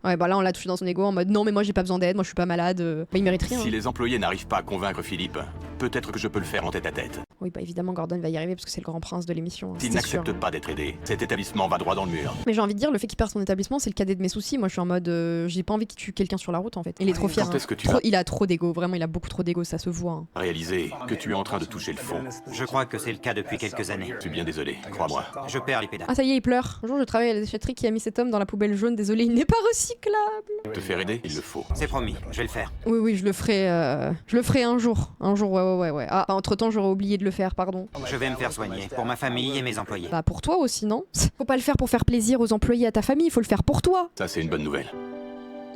Ouais, bah là, on l'a touché dans son ego en mode non, mais moi j'ai pas besoin d'aide, moi je suis pas malade. Bah, ils méritent rien. Si les employés n'arrivent pas à convaincre Philippe, peut-être que je peux le faire en tête-à-tête. Oui, bah évidemment, Gordon va y arriver parce que c'est le grand prince de l'émission. Hein, S'il c'est n'accepte sûr. pas d'être aidé, cet établissement va droit dans le mur. Mais j'ai envie de dire, le fait qu'il perde son établissement, c'est le cadet de mes soucis. Moi, je suis en mode, j'ai pas envie qu'il tue quelqu'un sur la route en fait. Il est trop fier. Quand est-ce que tu Trop- vas il a trop d'ego, vraiment, il a beaucoup trop d'ego, ça se voit. Hein. réaliser que tu es en train de toucher le fond? Je crois que c'est le cas depuis quelques années. Je suis bien désolé, crois-moi. Je perds les pédales. Ah, ça y est, il pleure. Un jour, je travaille à la déchetterie qui a mis cet homme dans la poubelle jaune. Désolé, il n'est pas recyclable. Te faire aider, il le faut. C'est promis, je vais le faire. Oui, oui, je le ferai un jour. Un jour, ouais. Ah, entre-temps, j'aurais oublié de le faire, pardon. Je vais me faire soigner, pour ma famille et mes employés. Bah, pour toi aussi, non? Faut pas le faire pour faire plaisir aux employés, à ta famille, faut le faire pour toi. Ça, c'est une bonne nouvelle.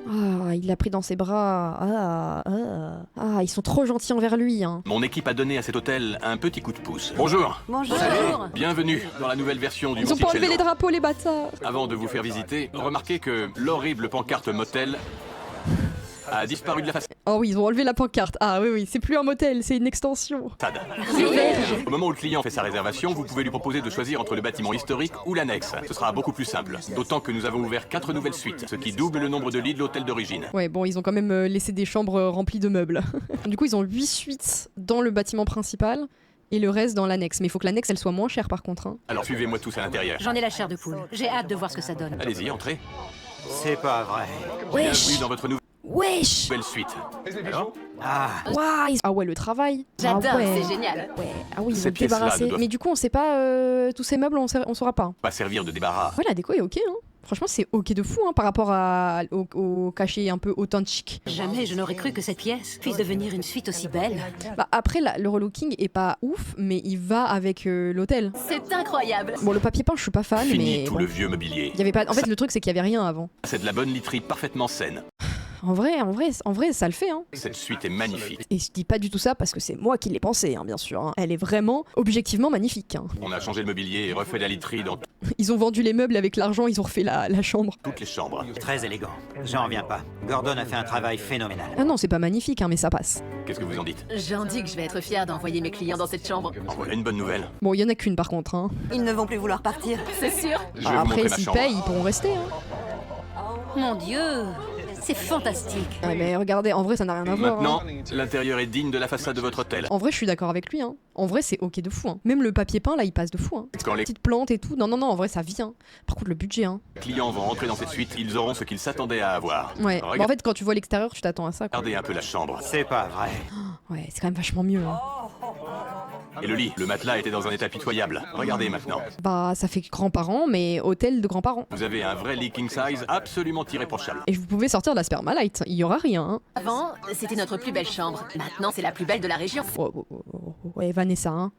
Ah, il l'a pris dans ses bras. Ah, ils sont trop gentils envers lui, hein. Mon équipe a donné à cet hôtel un petit coup de pouce. Bonjour. Bonjour. Bienvenue dans la nouvelle version du Ils ont pas enlevé Monticello. les drapeaux, les bâtards. Avant de vous faire visiter, remarquez que l'horrible pancarte motel a disparu de la façade. Oh oui, ils ont enlevé la pancarte. Ah oui, c'est plus un motel, c'est une extension. Au moment où le client fait sa réservation, vous pouvez lui proposer de choisir entre le bâtiment historique ou l'annexe. Ce sera beaucoup plus simple. D'autant que nous avons ouvert 4 nouvelles suites, ce qui double le nombre de lits de l'hôtel d'origine. Ouais, bon, ils ont quand même laissé des chambres remplies de meubles. Du coup, ils ont 8 suites dans le bâtiment principal et le reste dans l'annexe. Mais il faut que l'annexe, elle soit moins chère par contre. Hein. Alors suivez-moi tous à l'intérieur. J'en ai la chair de poule. J'ai hâte de voir ce que ça donne. Allez-y, entrez. C'est pas vrai. Bienvenue dans votre Wesh. nouvelle suite. Alors, Ah, Waouh, ah ouais, le travail. J'adore, Ah ouais. c'est génial. Ouais. Ah oui, ils ont Cette pièce-là débarrassé. ne doit- Mais du coup, on sait pas, tous ces meubles, on saura pas. pas servir de débarras. Ouais, la déco est ok, hein. Franchement, c'est ok de fou, hein, par rapport au cachet un peu authentique. Jamais je n'aurais cru que cette pièce puisse devenir une suite aussi belle. Bah, après, le relooking est pas ouf, mais il va avec l'hôtel. C'est incroyable. Bon, le papier peint, je suis pas fan, Fini mais tout bon. le vieux mobilier. Il y avait pas. En fait, le truc, c'est qu'il y avait rien avant. C'est de la bonne literie parfaitement saine. En vrai, ça le fait, hein. Cette suite est magnifique. Et je dis pas du tout ça parce que c'est moi qui l'ai pensé, hein, bien sûr. Hein. Elle est vraiment, objectivement magnifique. Hein. On a changé le mobilier et refait la literie dans Ils ont vendu les meubles avec l'argent, ils ont refait la chambre. toutes les chambres. très élégant. J'en reviens pas. Gordon a fait un travail phénoménal. Ah non, c'est pas magnifique, hein, mais ça passe. Qu'est-ce que vous en dites? J'en dis que je vais être fière d'envoyer mes clients dans cette chambre. En voilà une bonne nouvelle. Bon, il y en a qu'une par contre. Hein. Ils ne vont plus vouloir partir. C'est sûr. Je vais vous Après, montrer ma s'ils chambre. payent, ils pourront rester. Hein. Mon Dieu, c'est fantastique. Ouais, mais regardez, en vrai, ça n'a rien à voir. Maintenant, Hein. l'intérieur est digne de la façade de votre hôtel. En vrai, je suis d'accord avec lui. Hein. En vrai, c'est ok de fou. Hein. Même le papier peint, là, il passe de fou. Hein. Quand les Petites plantes et tout. Non, en vrai, ça vient. Par contre, le budget, hein. clients vont rentrer dans cette suite, ils auront ce qu'ils s'attendaient à avoir. Ouais. Bon, en fait, quand tu vois l'extérieur, tu t'attends à ça. Quoi. Regardez un peu la chambre. C'est pas vrai. Ouais, c'est quand même vachement mieux. Hein. Et le lit, le matelas était dans un état pitoyable. Regardez maintenant. Bah, ça fait grands-parents, mais hôtel de grands-parents. Vous avez un vrai lit king size absolument irréprochable. Et vous pouvez sortir de la Spermalite. Il y aura rien. Hein. Avant, c'était notre plus belle chambre. Maintenant, c'est la plus belle de la région. Ouais, Vanessa, hein.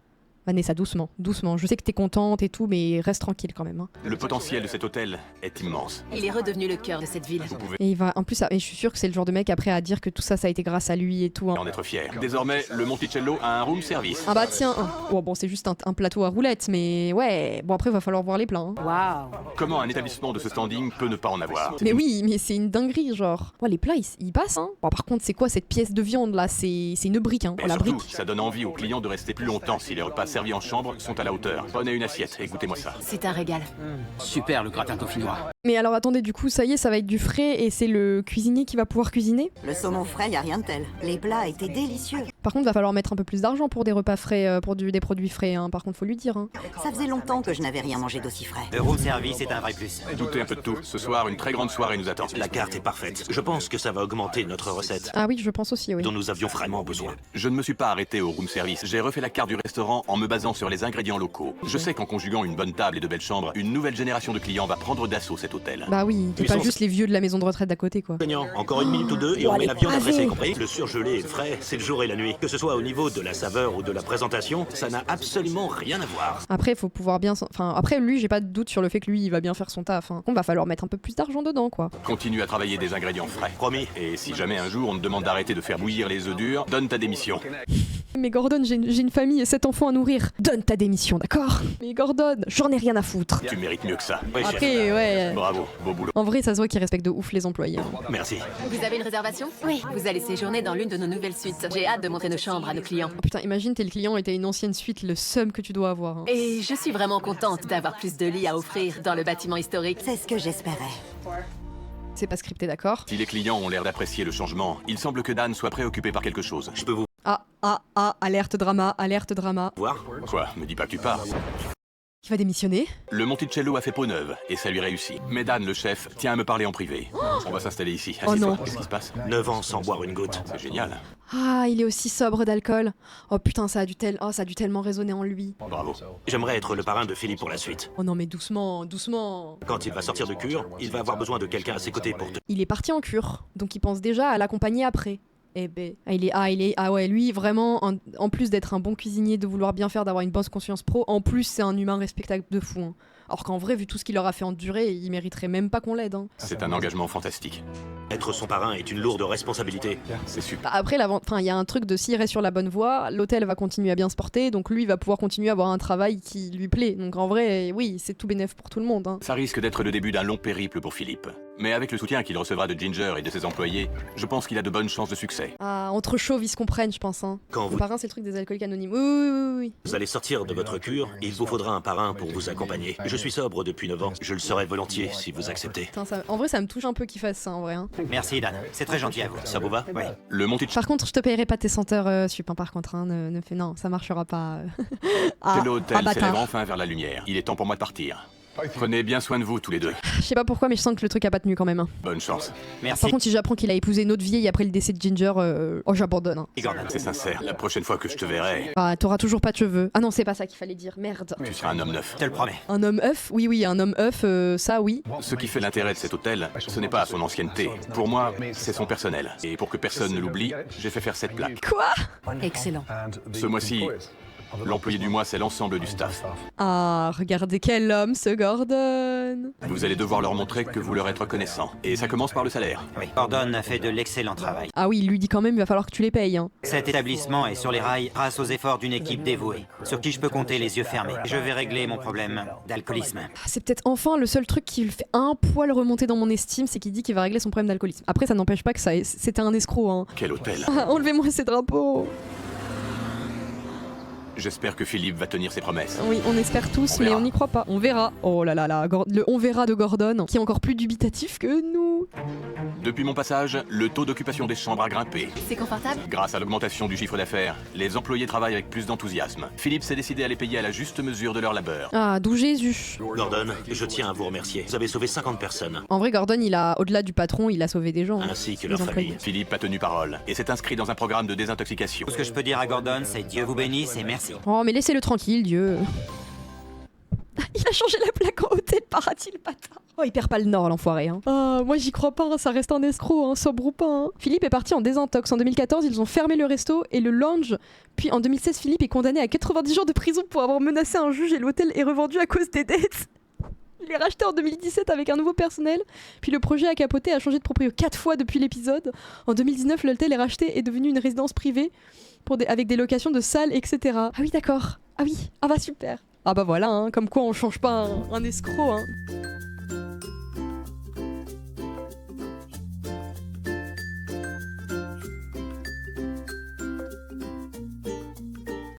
Vanessa, doucement, doucement. Je sais que t'es contente et tout, mais reste tranquille quand même. Hein. Le potentiel de cet hôtel est immense. Il est redevenu le cœur de cette ville. Vous pouvez Et il va, en plus, et je suis sûre que c'est le genre de mec après à dire que tout ça, ça a été grâce à lui et tout. Hein. en être fier. Désormais, le Monticello a un room service. Ah bah tiens, bon, c'est juste un plateau à roulettes, mais ouais. Bon après, va falloir voir les plats. Hein. Waouh. Comment un établissement de ce standing peut ne pas en avoir? Mais oui, mais c'est une dinguerie, genre. Ouais, les plats, ils passent. Hein. Bon, par contre, c'est quoi cette pièce de viande là? C'est une brique, hein. Et Oh, la surtout, brique. ça donne envie aux clients de rester plus longtemps si les repas servis en chambre sont à la hauteur. Prenez une assiette et goûtez-moi ça. C'est un régal. Super le gratin dauphinois. Mais alors attendez, du coup, ça y est, ça va être du frais et c'est le cuisinier qui va pouvoir cuisiner. Le saumon frais, y a rien de tel. Les plats étaient délicieux. Par contre, va falloir mettre un peu plus d'argent pour des repas frais, pour des produits frais. Hein. Par contre, faut lui dire. Hein. Ça faisait longtemps que je n'avais rien mangé d'aussi frais. Le room service est un vrai plus. Doutez un peu de tout. Ce soir, une très grande soirée nous attend. La carte est parfaite. Je pense que ça va augmenter notre recette, Ah oui, je pense aussi, oui. dont nous avions vraiment besoin. Je ne me suis pas arrêté au room service. J'ai refait la carte du restaurant en me basant sur les ingrédients locaux. Je sais qu'en conjuguant une bonne table et de belles chambres, une nouvelle génération de clients va prendre d'assaut cet hôtel. Bah oui, t'es Ils pas sont- juste les vieux de la maison de retraite d'à côté, quoi. Gagnant, encore une minute ou deux et on Oh, met les la viande à pavés. dresser, compris? Le surgelé et le frais, c'est le jour et la nuit. Que ce soit au niveau de la saveur ou de la présentation, ça n'a absolument rien à voir. Après, faut pouvoir bien. Enfin, après, lui, j'ai pas de doute sur le fait que lui, il va bien faire son taf. Hein. On va falloir mettre un peu plus d'argent dedans, quoi. Continue à travailler des ingrédients frais. Promis. Et si jamais un jour on te demande d'arrêter de faire bouillir les œufs durs, donne ta démission. Mais Gordon, j'ai une famille et 7 enfants à nourrir. Donne ta démission, d'accord? Mais Gordon, j'en ai rien à foutre. Tu mérites mieux que ça. Oui, chef. Après, ouais. Bravo, beau boulot. En vrai, ça se voit qu'il respecte de ouf les employés. Hein. Merci. Vous avez une réservation? Oui. Vous allez séjourner dans l'une de nos nouvelles suites. J'ai hâte de montrer nos chambres à nos clients. Oh, putain, imagine, t'es le client et t'as une ancienne suite, le seum que tu dois avoir. Hein. Et je suis vraiment contente d'avoir plus de lits à offrir dans le bâtiment historique. C'est ce que j'espérais. C'est pas scripté, d'accord? Si les clients ont l'air d'apprécier le changement, il semble que Dan soit préoccupé par quelque chose. Je peux vous Alerte drama, alerte drama. Voir. Quoi? Me dis pas que tu pars. Qui va démissionner? Le Monticello a fait peau neuve, et ça lui réussit. Mais Dan, le chef, tient à me parler en privé. On va s'installer ici. Oh Assieds-toi. non. Qu'est-ce qui se passe? 9 ans sans boire une goutte. C'est génial. Ah, il est aussi sobre d'alcool. Oh putain, ça a dû tellement résonner en lui. Bravo. J'aimerais être le parrain de Philippe pour la suite. Oh non mais doucement, doucement. Quand il va sortir de cure, il va avoir besoin de quelqu'un à ses côtés pour te... Il est parti en cure, donc il pense déjà à l'accompagner après. Eh ben, lui vraiment, en plus d'être un bon cuisinier, de vouloir bien faire, d'avoir une bonne conscience pro, en plus c'est un humain respectable de fou. Hein. Alors qu'en vrai, vu tout ce qu'il leur a fait endurer, il mériterait même pas qu'on l'aide. Hein. C'est un engagement fantastique. Être son parrain est une lourde responsabilité. C'est super. Bah, après, il y a un truc de s'il reste sur la bonne voie, l'hôtel va continuer à bien se porter, donc lui il va pouvoir continuer à avoir un travail qui lui plaît. Donc en vrai, oui, c'est tout bénef pour tout le monde. Hein. Ça risque d'être le début d'un long périple pour Philippe. Mais avec le soutien qu'il recevra de Ginger et de ses employés, je pense qu'il a de bonnes chances de succès. Ah, entre chauves, ils se comprennent, je pense. Hein. Quand Le vous... parrain, c'est le truc des alcooliques anonymes. Oui. Vous allez sortir de votre cure, il vous faudra un parrain pour vous accompagner. Je suis sobre depuis 9 ans. Je le serai volontiers si vous acceptez. Putain, en vrai, ça me touche un peu qu'il fasse ça, en vrai. Hein. Merci Dan, c'est très gentil à vous. Ça vous va? Oui. Le Monticello Par contre, je te payerai pas tes senteurs, Sup, par contre. Hein, non, ça marchera pas. Hôtel bâtard. s'élève enfin vers la lumière. Il est temps pour moi de partir. Prenez bien soin de vous tous les deux. Je sais pas pourquoi, mais je sens que le truc a pas tenu quand même. Hein. Bonne chance. Merci. Par contre, si j'apprends qu'il a épousé une autre vieille après le décès de Ginger, j'abandonne. Hein. Gordon. C'est sincère. La prochaine fois que je te verrai, Ah, t'auras toujours pas de cheveux. Ah non, c'est pas ça qu'il fallait dire. Merde. tu seras un homme neuf. Je te le promets. Un homme œuf? Oui, un homme œuf, ça oui. Ce qui fait l'intérêt de cet hôtel, ce n'est pas son ancienneté. Pour moi, c'est son personnel. Et pour que personne ne l'oublie, j'ai fait faire cette plaque. Quoi? Excellent. Ce mois-ci, l'employé du mois, c'est l'ensemble du staff. Ah, regardez quel homme, ce Gordon. Vous allez devoir leur montrer que vous leur êtes reconnaissant. Et ça commence par le salaire. Oui. Gordon a fait de l'excellent travail. Ah oui, il lui dit quand même, il va falloir que tu les payes. Hein. Cet établissement est sur les rails grâce aux efforts d'une équipe dévouée, sur qui je peux compter les yeux fermés. Je vais régler mon problème d'alcoolisme. Ah, c'est peut-être enfin le seul truc qui le fait un poil remonter dans mon estime, c'est qu'il dit qu'il va régler son problème d'alcoolisme. Après, ça n'empêche pas que c'était un escroc. Hein. Quel hôtel. Ah, enlevez-moi ces drapeaux. J'espère que Philippe va tenir ses promesses. Oui, on espère tous, On mais verra. on n'y croit pas. On verra. Oh là là là, le on verra de Gordon, qui est encore plus dubitatif que nous. Depuis mon passage, le taux d'occupation des chambres a grimpé. C'est confortable? Grâce à l'augmentation du chiffre d'affaires, les employés travaillent avec plus d'enthousiasme. Philippe s'est décidé à les payer à la juste mesure de leur labeur. Ah, d'où Jésus. Gordon, je tiens à vous remercier. Vous avez sauvé 50 personnes, En vrai, Gordon, au-delà du patron, il a sauvé des gens. Hein. ainsi que Les leurs employés. familles. Philippe a tenu parole et s'est inscrit dans un programme de désintoxication. Tout ce que je peux dire à Gordon, c'est Dieu vous bénisse et merci. Oh, mais laissez-le tranquille, Dieu. Il a changé la plaque en hôtel paradis, le bâtard. Oh, il perd pas le nord, l'enfoiré. Hein. Ah, moi, j'y crois pas, hein, ça reste un escroc, hein, sobre ou pas. Hein. Philippe est parti en désintox. En 2014, ils ont fermé le resto et le lounge. Puis en 2016, Philippe est condamné à 90 jours de prison pour avoir menacé un juge et l'hôtel est revendu à cause des dettes. Il est racheté en 2017 avec un nouveau personnel. Puis le projet a capoté, a changé de proprio 4 fois depuis l'épisode. En 2019, l'hôtel est racheté et est devenu une résidence privée avec des locations de salles, etc. Ah oui, d'accord. Ah oui. Ah bah super. Ah bah voilà, hein, comme quoi on change pas un escroc. Hein.